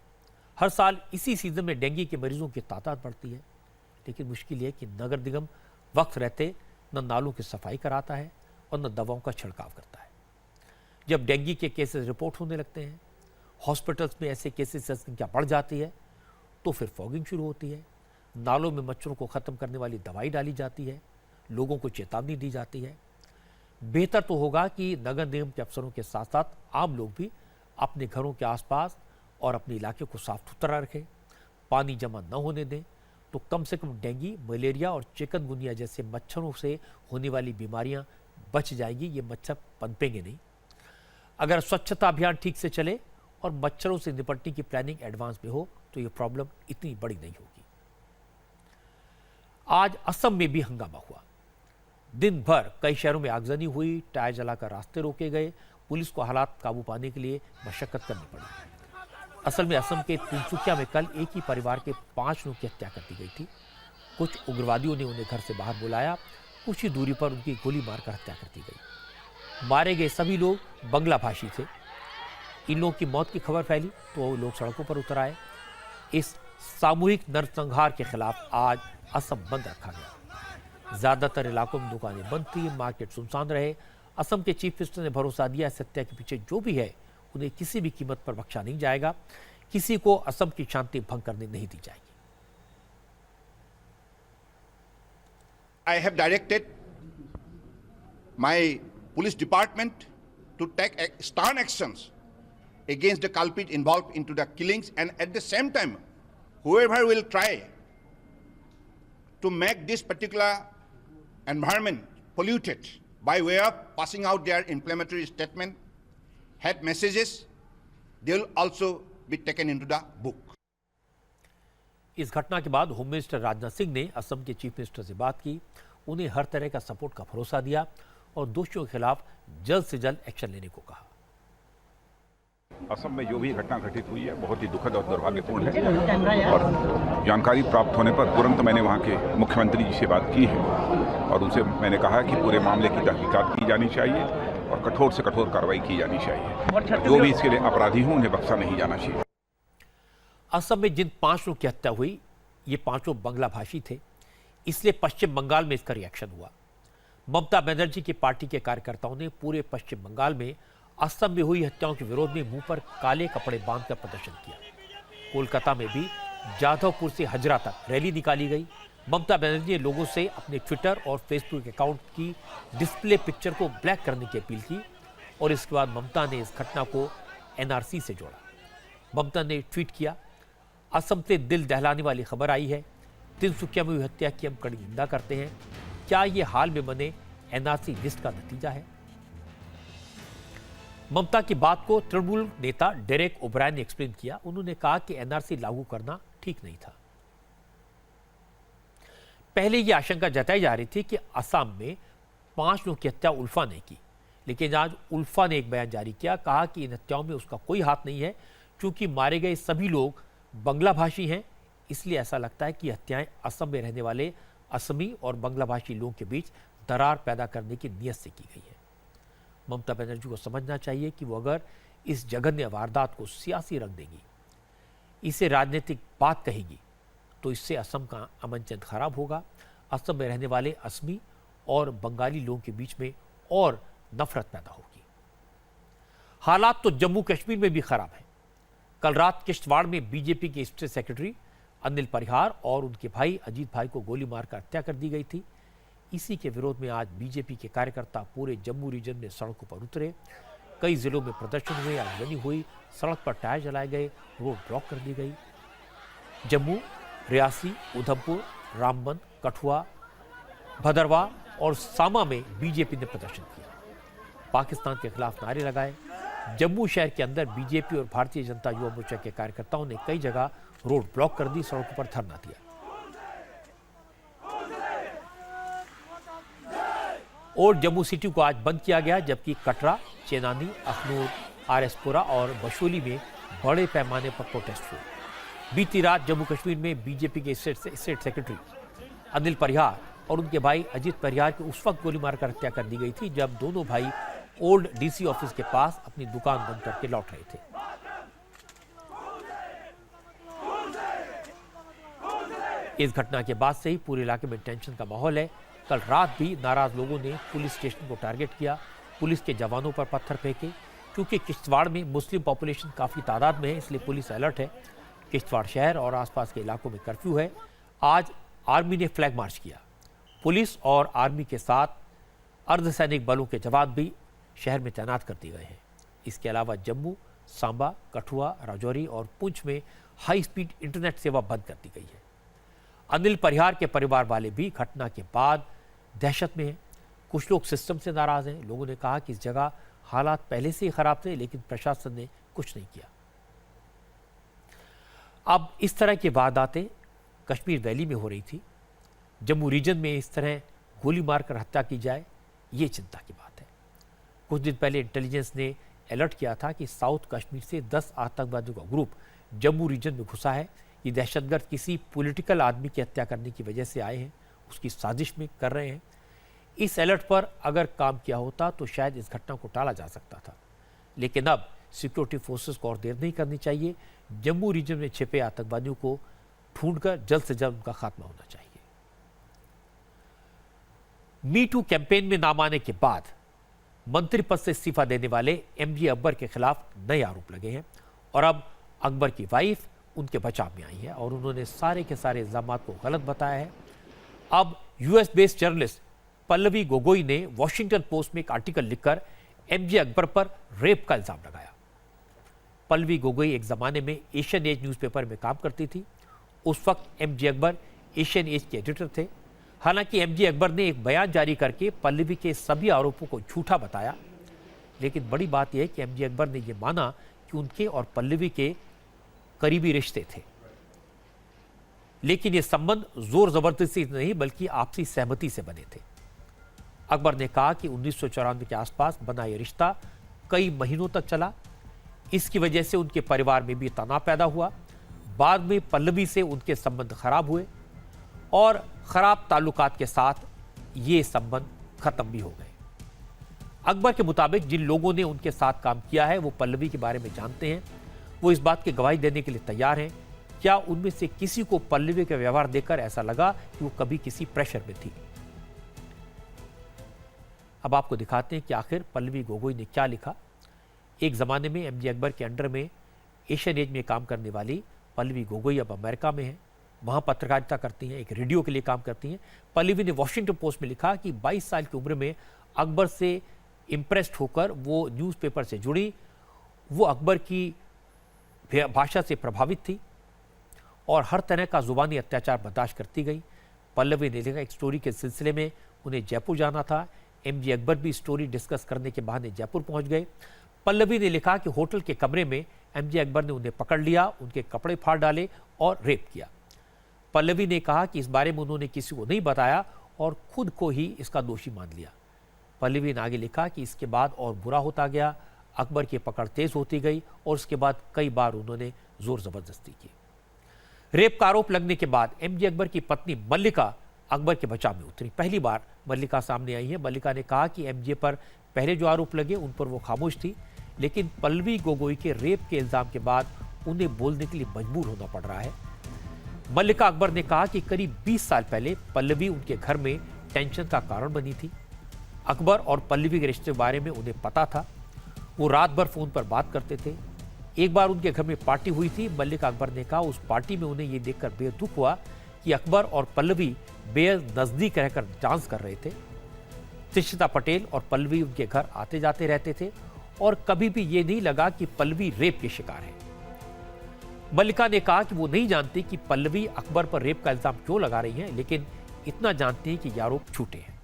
हर साल इसी सीजन में डेंगू के मरीजों की तादाद बढ़ती है। लेकिन मुश्किल यह कि नगर निगम वक्त रहते न नालों की सफाई कराता है और न दवाओं का छिड़काव करता है। जब डेंगू के केसेस रिपोर्ट होने लगते हैं, हॉस्पिटल्स में ऐसे केसेस की संख्या बढ़ जाती है, तो फिर फॉगिंग शुरू होती है। नालों में मच्छरों को ख़त्म करने वाली दवाई डाली जाती है, लोगों को चेतावनी दी जाती है। बेहतर तो होगा कि नगर निगम के अफसरों के साथ साथ आम लोग भी अपने घरों के आसपास और अपने इलाके को साफ सुथरा रखें, पानी जमा न होने दें, तो कम से कम डेंगू, मलेरिया और चिकनगुनिया जैसे मच्छरों से होने वाली बीमारियां बच जाएंगी। ये मच्छर पनपेंगे नहीं। अगर स्वच्छता अभियान ठीक से चले और मच्छरों से निपटने की प्लानिंग एडवांस में हो तो ये प्रॉब्लम इतनी बड़ी नहीं होगी। आज असम में भी हंगामा हुआ। दिन भर कई शहरों में आगजनी हुई, टायर जलाकर रास्ते रोके गए। पुलिस को हालात काबू पाने के लिए मशक्कत करनी पड़ी। असल में असम के तिनसुकिया में कल एक ही परिवार के 5 लोगों की हत्या कर दी गई थी। कुछ उग्रवादियों ने उन्हें घर से बाहर बुलाया, कुछ ही दूरी पर उनकी गोली मारकर हत्या कर दी गई। मारे गए सभी लोग बंगला भाषी थे। इन लोगों की मौत की खबर फैली तो लोग सड़कों पर उतर आए। इस सामूहिक नरसंहार के खिलाफ आज असम बंद रखा गया। ज्यादातर इलाकों में दुकानें बंद थी, मार्केट सुनसान रहे। असम के चीफ मिनिस्टर ने भरोसा दिया, इस हत्या के पीछे जो भी है उन्हें किसी भी कीमत पर बख्शा नहीं जाएगा। किसी को असम की शांति भंग करने नहीं दी जाएगी। I have directed my police department to take stern actions against the culprit involved into the killings, and at the same time, whoever will try to make this particular environment polluted by way of passing out their inflammatory statement, hate messages, they will also be taken into the book. इस घटना के बाद home minister Rajnath Singh ने असम के chief minister से बात की, उन्हें हर तरह का सपोर्ट का भरोसा दिया और दोषियों के खिलाफ जल्द से जल्द एक्शन लेने को कहा। असम में जो भी घटना घटित हुई है बहुत ही दुखद और दुर्भाग्यपूर्ण है और जानकारी प्राप्त होने पर तुरंत मैंने वहां के मुख्यमंत्री जी से बात की है और उनसे मैंने कहा कि पूरे मामले की तहकीकात की जानी चाहिए और कठोर से कठोर कार्रवाई की जानी चाहिए। जो भी इसके लिए अपराधी हों उन्हें बख्शा नहीं जाना चाहिए। असम में जिन 5 लोगों की हत्या हुई ये 5 बंगला भाषी थे, इसलिए पश्चिम बंगाल में इसका रिएक्शन हुआ। ममता बनर्जी की पार्टी के कार्यकर्ताओं ने पूरे पश्चिम बंगाल में असम में हुई हत्याओं के विरोध में मुंह पर काले कपड़े बांधकर प्रदर्शन किया। कोलकाता में भी जाधवपुर से हजरा तक रैली निकाली गई। ममता बनर्जी ने लोगों से अपने ट्विटर और फेसबुक अकाउंट की डिस्प्ले पिक्चर को ब्लैक करने की अपील की और इसके बाद ममता ने इस घटना को एनआरसी से जोड़ा। ममता ने ट्वीट किया, असम से दिल दहलाने वाली खबर आई है, तिनसुकिया में हुई हत्या की हम कड़ी निंदा करते हैं। क्या ये हाल में बने एनआरसी लिस्ट का नतीजा है? ममता की बात को तृणमूल नेता डेरेक ओब्रायन ने एक्सप्लेन किया। उन्होंने कहा कि एनआरसी लागू करना ठीक नहीं था। पहले यह आशंका जताई जा रही थी कि असम में 5 लोगों की हत्या उल्फा ने की, लेकिन आज उल्फा ने एक बयान जारी किया, कहा कि इन हत्याओं में उसका कोई हाथ नहीं है। क्योंकि मारे गए सभी लोग बंगला भाषी हैं, इसलिए ऐसा लगता है कि हत्याएं असम में रहने वाले असमी और बंगला भाषी लोगों के बीच दरार पैदा करने की नीयत से की गई है। ममता बनर्जी को समझना चाहिए कि वो अगर इस जघन्य वारदात को सियासी रंग देगी, इसे राजनीतिक बात कहेगी, तो इससे असम का अमन चैन खराब होगा। असम में रहने वाले असमी और बंगाली लोगों के बीच में और नफरत पैदा होगी। हालात तो जम्मू कश्मीर में भी खराब है। कल रात किश्तवाड़ में बीजेपी के स्टेट सेक्रेटरी अनिल परिहार और उनके भाई अजीत भाई को गोली मारकर हत्या कर दी गई थी। इसी के विरोध में आज बीजेपी के कार्यकर्ता पूरे जम्मू रीजन में सड़कों पर उतरे। कई जिलों में प्रदर्शन हुए, आगजनी हुई, सड़क पर टायर जलाए गए, रोड ब्लॉक कर दी गई। जम्मू, रियासी, उधमपुर, रामबन, कठुआ, भदरवा और सामा में बीजेपी ने प्रदर्शन किया, पाकिस्तान के खिलाफ नारे लगाए। जम्मू शहर के अंदर बीजेपी और भारतीय जनता युवा मोर्चा के कार्यकर्ताओं ने कई जगह रोड ब्लॉक कर दी, सड़कों पर धरना दिया। और जम्मू सिटी को आज बंद किया गया, जबकि कटरा, चेनानी, अखनूर, आरएसपुरा और बशोली में बड़े पैमाने पर प्रोटेस्ट हुए। बीती रात जम्मू कश्मीर में बीजेपी के स्टेट सेक्रेटरी अनिल परिहार और उनके भाई अजीत परिहार की उस वक्त गोली मारकर हत्या कर दी गई थी जब दोनों भाई ओल्ड डीसी ऑफिस के पास अपनी दुकान बंद करके लौट रहे थे। इस घटना के बाद से ही पूरे इलाके में टेंशन का माहौल है। कल रात भी नाराज लोगों ने पुलिस स्टेशन को टारगेट किया, पुलिस के जवानों पर पत्थर फेंके। क्योंकि किश्तवाड़ में मुस्लिम पॉपुलेशन काफ़ी तादाद में है, इसलिए पुलिस अलर्ट है। किश्तवाड़ शहर और आसपास के इलाकों में कर्फ्यू है। आज आर्मी ने फ्लैग मार्च किया। पुलिस और आर्मी के साथ अर्धसैनिक बलों के जवान भी शहर में तैनात कर दिए गए हैं। इसके अलावा जम्मू, सांबा, कठुआ, राजौरी और पुंछ में हाई स्पीड इंटरनेट सेवा बंद कर दी गई है। अनिल परिहार के परिवार वाले भी घटना के बाद दहशत में हैं। कुछ लोग सिस्टम से नाराज हैं। लोगों ने कहा कि इस जगह हालात पहले से ही खराब थे, लेकिन प्रशासन ने कुछ नहीं किया। अब इस तरह की वारदातें कश्मीर वैली में हो रही थी। जम्मू रीजन में इस तरह गोली मारकर हत्या की जाए, ये चिंता की बात है। कुछ दिन पहले इंटेलिजेंस ने अलर्ट किया था कि साउथ कश्मीर से 10 आतंकवादियों का ग्रुप जम्मू रीजन में घुसा है। ये दहशतगर्द किसी पॉलिटिकल आदमी की हत्या करने की वजह से आए हैं, उसकी साजिश में कर रहे हैं। इस अलर्ट पर अगर काम किया होता तो शायद इस घटना को टाला जा सकता था, लेकिन अब सिक्योरिटी फोर्सेस को और देर नहीं करनी चाहिए। जम्मू रीजन में छिपे आतंकवादियों को ढूंढकर जल्द से जल्द उनका खात्मा होना चाहिए। मी टू कैंपेन में नाम आने के बाद मंत्री पद से इस्तीफा देने वाले एमजे अकबर के खिलाफ नए आरोप लगे हैं और अब अकबर की वाइफ उनके बचाव में आई है और उन्होंने सारे के सारे इल्जाम को गलत बताया है। अब US based journalist Pallavi Gogoi ने वॉशिंगटन पोस्ट में एक आर्टिकल लिखकर एमजे अकबर पर रेप का इल्जाम लगाया। पल्लवी गोगोई एक जमाने में एशियन एज न्यूज़पेपर में काम करती थी। उस वक्त एमजे अकबर एशियन एज के एडिटर थे। हालांकि एमजे अकबर ने एक बयान जारी करके पल्लवी के सभी आरोपों को झूठा बताया, लेकिन बड़ी बात यह है कि एमजे अकबर ने यह माना कि उनके और पल्लवी के करीबी रिश्ते थे, लेकिन ये संबंध जोर जबरदस्ती नहीं बल्कि आपसी सहमति से बने थे। अकबर ने कहा कि 1994 के आसपास बना यह रिश्ता कई महीनों तक चला। इसकी वजह से उनके परिवार में भी तनाव पैदा हुआ। बाद में पल्लवी से उनके संबंध खराब हुए और खराब ताल्लुकात के साथ ये संबंध खत्म भी हो गए। अकबर के मुताबिक जिन लोगों ने उनके साथ काम किया है वो पल्लवी के बारे में जानते हैं। वो इस बात की गवाही देने के लिए तैयार हैं। क्या उनमें से किसी को पल्लवी का व्यवहार देखकर ऐसा लगा कि वो कभी किसी प्रेशर में थी? अब आपको दिखाते हैं कि आखिर पल्लवी गोगोई ने क्या लिखा। एक जमाने में एमजे अकबर के अंडर में एशियन एज में काम करने वाली पल्लवी गोगोई अब अमेरिका में है। वहाँ पत्रकारिता करती हैं, एक रेडियो के लिए काम करती हैं। पल्लवी ने वॉशिंगटन पोस्ट में लिखा कि 22 साल की उम्र में अकबर से इम्प्रेस्ड होकर वो न्यूज़पेपर से जुड़ी। वो अकबर की भाषा से प्रभावित थी और हर तरह का ज़ुबानी अत्याचार बर्दाश्त करती गई। पल्लवी ने लिखा, एक स्टोरी के सिलसिले में उन्हें जयपुर जाना था। एमजे अकबर भी स्टोरी डिस्कस करने के बहाने जयपुर पहुंच गए। पल्लवी ने लिखा कि होटल के कमरे में एमजे अकबर ने उन्हें पकड़ लिया, उनके कपड़े फाड़ डाले और रेप किया। पल्लवी ने कहा कि इस बारे में उन्होंने किसी को नहीं बताया और खुद को ही इसका दोषी मान लिया। पल्लवी ने आगे लिखा कि इसके बाद और बुरा होता गया, अकबर की पकड़ तेज होती गई और उसके बाद कई बार उन्होंने जोर जबरदस्ती की। रेप का आरोप लगने के बाद एमजे अकबर की पत्नी मल्लिका अकबर के बचाव में उतरी। पहली बार मल्लिका सामने आई है। मल्लिका ने कहा कि एमजे पर पहले जो आरोप लगे उन पर वो खामोश थी, लेकिन पल्लवी गोगोई के रेप के इल्जाम के बाद उन्हें बोलने के लिए मजबूर होना पड़ रहा है। मल्लिका अकबर ने कहा कि करीब 20 साल पहले पल्लवी उनके घर में टेंशन का कारण बनी थी। अकबर और पल्लवी के रिश्ते के बारे में उन्हें पता था। वो रात भर फोन पर बात करते थे। एक बार उनके घर में पार्टी हुई थी। मल्लिका अकबर ने कहा उस पार्टी में उन्हें ये देखकर बेहद दुख हुआ कि अकबर और पल्लवी बेहद नजदीक रहकर डांस कर रहे थे। त्रिशता पटेल और पल्लवी उनके घर आते जाते रहते थे और कभी भी ये नहीं लगा कि पल्लवी रेप के शिकार है। मल्लिका ने कहा कि वो नहीं जानती कि पल्लवी अकबर पर रेप का इल्जाम क्यों लगा रही हैं, लेकिन इतना जानती हैं कि ये आरोप झूठे हैं।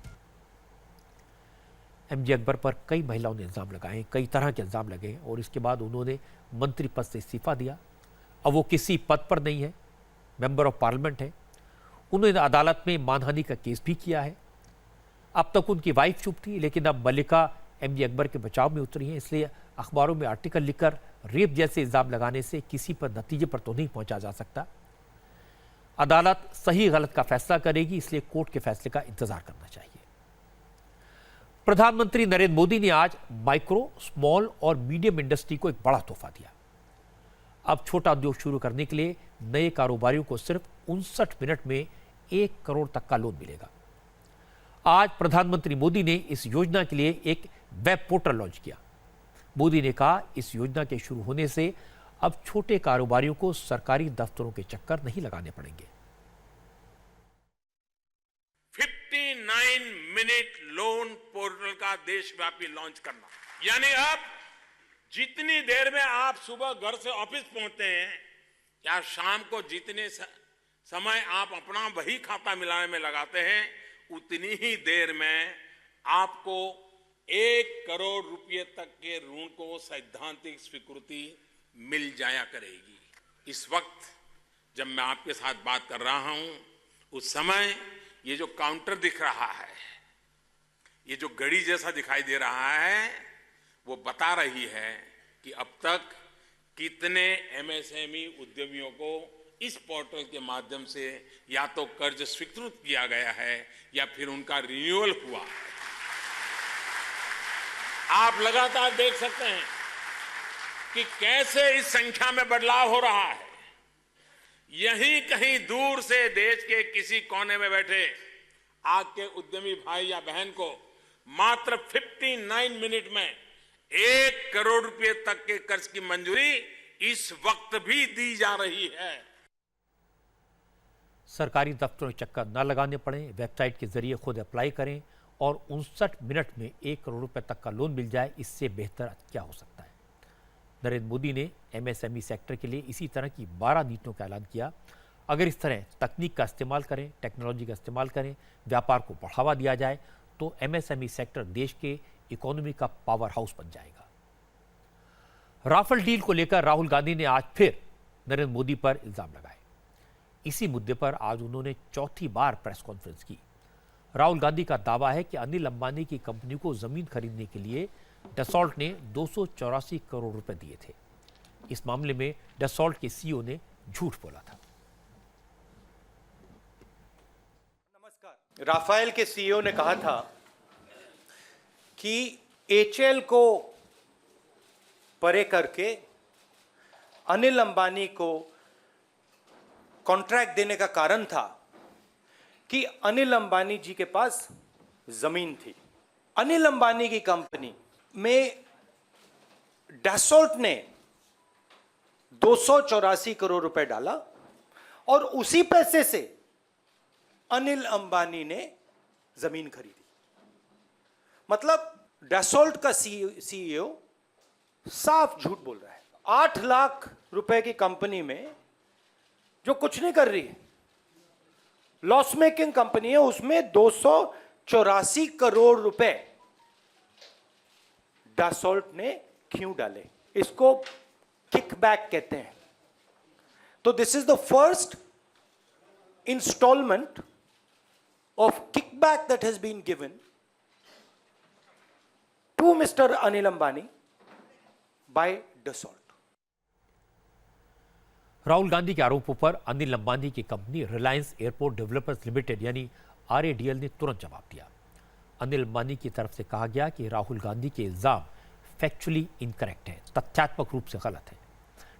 एमजे अकबर पर कई महिलाओं ने इल्जाम लगाए, कई तरह के इल्जाम लगे और इसके बाद उन्होंने मंत्री पद से इस्तीफा दिया। अब वो किसी पद पर नहीं है, मेंबर ऑफ पार्लियामेंट है। उन्होंने अदालत में मानहानि का केस भी किया है। अब तक उनकी वाइफ चुप थी, लेकिन अब मल्लिका एमजे अकबर के बचाव में उतरी हैं। इसलिए अखबारों में आर्टिकल लिखकर रेप जैसे इल्जाम लगाने से किसी पर नतीजे पर तो नहीं पहुंचा जा सकता। अदालत सही गलत का फैसला करेगी, इसलिए कोर्ट के फैसले का इंतजार करना चाहिए। प्रधानमंत्री नरेंद्र मोदी ने आज माइक्रो, स्मॉल और मीडियम इंडस्ट्री को एक बड़ा तोहफा दिया। अब छोटा उद्योग शुरू करने के लिए नए कारोबारियों को सिर्फ 59 मिनट में 1 करोड़ तक का लोन मिलेगा। आज प्रधानमंत्री मोदी ने इस योजना के लिए एक वेब पोर्टल लॉन्च किया। मोदी ने कहा इस योजना के शुरू होने से अब छोटे कारोबारियों को सरकारी दफ्तरों के चक्कर नहीं लगाने पड़ेंगे। 59 मिनट लोन पोर्टल का देशव्यापी लॉन्च करना, यानी अब जितनी देर में आप सुबह घर से ऑफिस पहुंचते हैं या शाम को जितने समय आप अपना वही खाता मिलाने में लगाते हैं, उतनी ही देर में आपको 1 करोड़ रुपए तक के ऋण को सैद्धांतिक स्वीकृति मिल जाया करेगी। इस वक्त जब मैं आपके साथ बात कर रहा हूं, उस समय ये जो काउंटर दिख रहा है, ये जो घड़ी जैसा दिखाई दे रहा है, वो बता रही है कि अब तक कितने एमएसएमई उद्यमियों को इस पोर्टल के माध्यम से या तो कर्ज स्वीकृत किया गया है या फिर उनका रिन्यूअल हुआ है। आप लगातार देख सकते हैं कि कैसे इस संख्या में बदलाव हो रहा है। यहीं कहीं दूर से देश के किसी कोने में बैठे आपके उद्यमी भाई या बहन को मात्र 59 मिनट में 1 करोड़ रुपए तक के कर्ज की मंजूरी इस वक्त भी दी जा रही है। सरकारी दफ्तरों में चक्कर न लगाने पड़े, वेबसाइट के जरिए खुद अप्लाई करें और 59 मिनट में 1 करोड़ रुपए तक का लोन मिल जाए। इससे बेहतर क्या हो सकता है। नरेंद्र मोदी ने एमएसएमई सेक्टर के लिए इसी तरह की 12 नीतियों का ऐलान किया। अगर इस तरह तकनीक का इस्तेमाल करें, टेक्नोलॉजी का इस्तेमाल करें, व्यापार को बढ़ावा दिया जाए तो एमएसएमई सेक्टर देश के इकोनॉमी का पावर हाउस बन जाएगा। राफेल डील को लेकर राहुल गांधी ने आज फिर नरेंद्र मोदी पर इल्जाम लगाए। इसी मुद्दे पर आज उन्होंने चौथी बार प्रेस कॉन्फ्रेंस की। राहुल गांधी का दावा है कि अनिल अंबानी की कंपनी को जमीन खरीदने के लिए डसॉल्ट ने 284 करोड़ रुपए दिए थे। इस मामले में डसॉल्ट के सीईओ ने झूठ बोला था। राफेल के सीईओ ने कहा था कि एचएल को परे करके अनिल अंबानी को कॉन्ट्रैक्ट देने का कारण था कि अनिल अंबानी जी के पास जमीन थी। अनिल अंबानी की कंपनी में डसॉल्ट ने 284 करोड़ रुपए डाला और उसी पैसे से अनिल अंबानी ने जमीन खरीदी। मतलब डसोल्ट का सीईओ साफ झूठ बोल रहा है। 8 लाख रुपए की कंपनी में जो कुछ नहीं कर रही है, लॉस मेकिंग कंपनी है, उसमें 284 करोड़ रुपए डसोल्ट ने क्यों डाले? इसको किकबैक कहते हैं। तो this is the first instalment of kickback that has been given to mister Anil Ambani by Dassault. Rahul Gandhi के आरोपों पर अनिल अंबानी की कंपनी रिलायंस एयरपोर्ट डेवलपर्स लिमिटेड यानी RADL ने तुरंत जवाब दिया। अनिल अंबानी की तरफ से कहा गया कि राहुल गांधी के इल्जाम फैक्चुअली इनकरेक्ट है, तथ्यात्मक रूप से गलत है।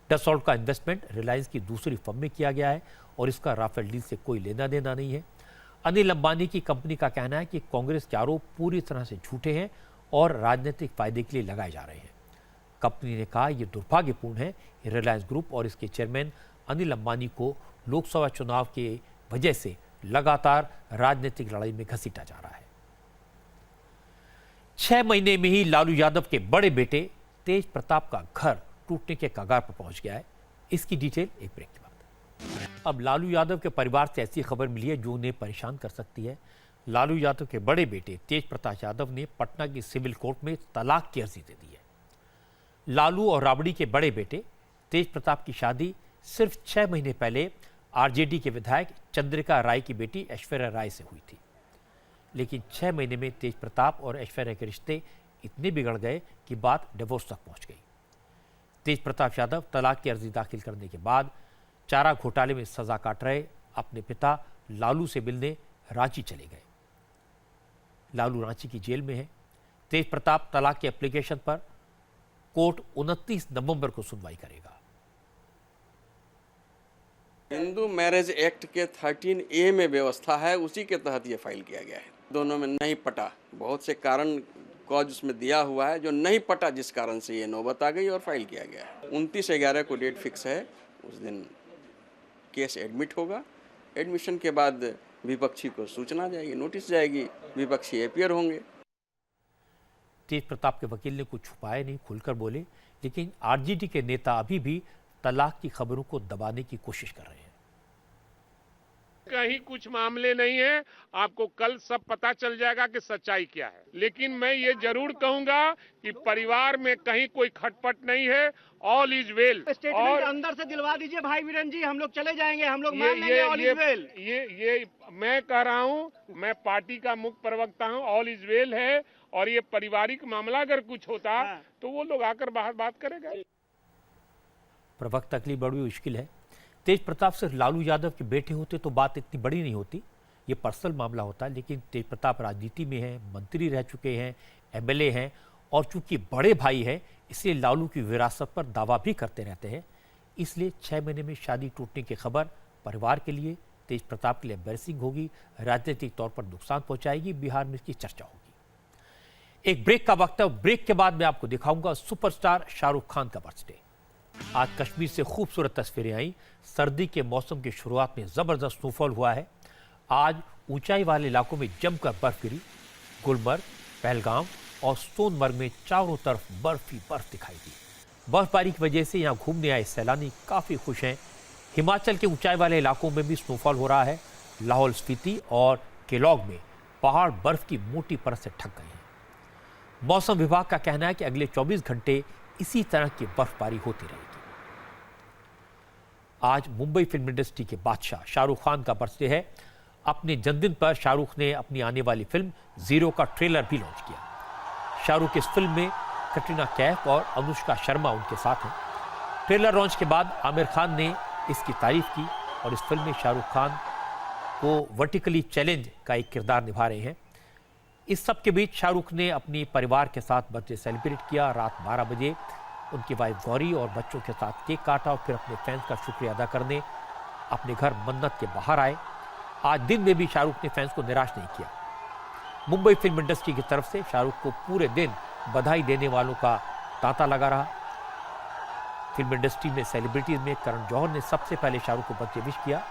डसोल्ट का इन्वेस्टमेंट रिलायंस की दूसरी फर्म में किया गया है और इसका राफेल डील से कोई लेना देना नहीं है। अनिल अंबानी की कंपनी का कहना है कि कांग्रेस के आरोप पूरी तरह से झूठे हैं और राजनीतिक फायदे के लिए लगाए जा रहे हैं। कंपनी ने कहा यह दुर्भाग्यपूर्ण है कि रिलायंस ग्रुप और इसके चेयरमैन अनिल अंबानी को लोकसभा चुनाव की वजह से लगातार राजनीतिक लड़ाई में घसीटा जा रहा है। 6 महीने में ही लालू यादव के बड़े बेटे तेज प्रताप का घर टूटने के कगार पर पहुंच गया है। इसकी डिटेल एक ब्रेक के बाद। अब लालू यादव के परिवार से ऐसी खबर मिली है जो उन्हें परेशान कर सकती है। लालू यादव के बड़े बेटे तेज प्रताप यादव ने पटना की सिविल कोर्ट में तलाक की अर्जी दे दी है। लालू और राबड़ी के बड़े बेटे तेज प्रताप की शादी सिर्फ 6 महीने पहले RJD के विधायक चंद्रिका राय की बेटी ऐश्वर्या राय से हुई थी। लेकिन 6 महीने में तेज प्रताप और ऐश्वर्या के रिश्ते इतने बिगड़ गए कि बात डिवोर्स तक पहुंच गई। तेज प्रताप यादव तलाक की अर्जी दाखिल करने के बाद चारा घोटाले में सजा काट रहे अपने पिता लालू से मिलने रांची चले गए। लालू रांची की जेल में है। तेज प्रताप तलाक के एप्लीकेशन पर कोर्ट 29 नवंबर को सुनवाई करेगा। हिंदू मैरिज एक्ट के 13A में व्यवस्था है, उसी के तहत ये फाइल किया गया है। दोनों में नहीं पटा, बहुत से कारण कॉज उसमें दिया हुआ है जो नहीं पटा, जिस कारण से ये नौबत आ गई और फाइल किया गया है। 29/11 को डेट फिक्स है, उस दिन केस एडमिट होगा। एडमिशन के बाद विपक्षी को सूचना जाएगी, नोटिस जाएगी, विपक्षी अपीयर होंगे। तेज प्रताप के वकील ने कुछ छुपाया नहीं, खुलकर बोले। लेकिन RJD के नेता अभी भी तलाक की खबरों को दबाने की कोशिश कर रहे हैं। कहीं कुछ मामले नहीं है, आपको कल सब पता चल जाएगा कि सच्चाई क्या है। लेकिन मैं ये जरूर कहूंगा कि परिवार में कहीं कोई खटपट नहीं है, ऑल इज वेल। और अंदर से दिलवा दीजिए भाई वीरेन जी, हम लोग चले जाएंगे, हम लोग मान लेंगे ऑल इज वेल। ये मैं कह रहा हूँ, मैं पार्टी का मुख्य प्रवक्ता हूँ, ऑल इज वेल है। और ये पारिवारिक मामला अगर कुछ होता तो वो लोग आकर बाहर बात करेगा। प्रवक्ता के लिए बड़ी मुश्किल है। तेज प्रताप सिर्फ लालू यादव के बेटे होते तो बात इतनी बड़ी नहीं होती, ये पर्सनल मामला होता। लेकिन तेज प्रताप राजनीति में हैं, मंत्री रह चुके हैं, MLA हैं और चूंकि बड़े भाई हैं इसलिए लालू की विरासत पर दावा भी करते रहते हैं। इसलिए 6 महीने में शादी टूटने की खबर परिवार के लिए, तेज प्रताप के लिए एम्बैरेसिंग होगी, राजनीतिक तौर पर नुकसान पहुंचाएगी। बिहार में इसकी चर्चा होगी। एक ब्रेक का वक्त है। ब्रेक के बाद मैं आपको दिखाऊंगा सुपरस्टार शाहरुख खान का बर्थडे। आज कश्मीर से खूबसूरत तस्वीरें आई। सर्दी के मौसम की शुरुआत में जबरदस्त स्नोफॉल हुआ है। आज ऊंचाई वाले इलाकों में जमकर बर्फ गिरी। गुलमर्ग, पहलगाम और सोनमर्ग में चारों तरफ बर्फ ही बर्फ दिखाई दी। बर्फबारी की वजह से यहां घूमने आए सैलानी काफी खुश हैं। हिमाचल के ऊंचाई वाले इलाकों में भी स्नोफॉल हो रहा है। लाहौल स्पीति और केलॉग में पहाड़ बर्फ की मोटी परत से ढक गए हैं। मौसम विभाग का कहना है कि अगले 24 घंटे इसी तरह की बर्फबारी होती रहेगी। आज मुंबई फिल्म इंडस्ट्री के बादशाह शाहरुख खान का बर्थडे है। अपने जन्मदिन पर शाहरुख ने अपनी आने वाली फिल्म जीरो का ट्रेलर भी लॉन्च किया। शाहरुख इस फिल्म में कटरीना कैफ और अनुष्का शर्मा उनके साथ हैं। ट्रेलर लॉन्च के बाद आमिर खान ने इसकी तारीफ की और इस फिल्म में शाहरुख खान को वर्टिकली चैलेंज का एक किरदार निभा रहे हैं। इस सब के बीच शाहरुख ने अपनी परिवार के साथ बर्थडे सेलिब्रेट किया। रात 12 बजे उनकी वाइफ गौरी और बच्चों के साथ केक काटा और फिर अपने फैंस का शुक्रिया अदा करने अपने घर मन्नत के बाहर आए। आज दिन में भी शाहरुख ने फैंस को निराश नहीं किया। मुंबई फिल्म इंडस्ट्री की तरफ से शाहरुख को पूरे दिन बधाई देने वालों का तांता लगा रहा। फिल्म इंडस्ट्री में सेलिब्रिटीज में करण जौहर ने सबसे पहले शाहरुख को बर्थडे विश किया।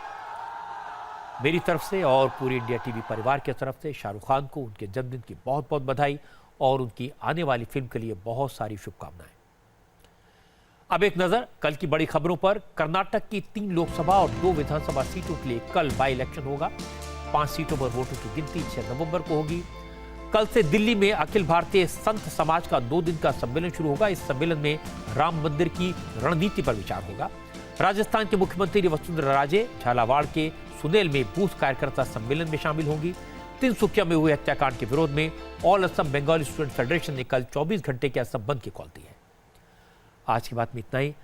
मेरी तरफ से और पूरी इंडिया टीवी परिवार की तरफ से शाहरुख खान को उनके जन्मदिन की बहुत बहुत बधाई और उनकी आने वाली फिल्म के लिए बहुत सारी शुभकामनाएं। अब एक नजर कल की बड़ी खबरों पर। कर्नाटक की 3 लोकसभा और 2 विधानसभा सीटों के लिए कल बाई इलेक्शन होगा। 5 सीटों पर वोटों की गिनती 6 नवंबर को होगी। कल से दिल्ली में अखिल भारतीय संत समाज का 2 दिन का सम्मेलन शुरू होगा। इस सम्मेलन में राम मंदिर की रणनीति पर विचार होगा। राजस्थान के मुख्यमंत्री वसुंधरा राजे झालावाड़ के सुनेल में बूथ कार्यकर्ता सम्मेलन में शामिल होंगी। तिनसुकिया में हुए हत्याकांड के विरोध में all Assam Bengali student federation ने कल 24 घंटे के असम बंद की कॉल दी है। आज की बात में इतना ही।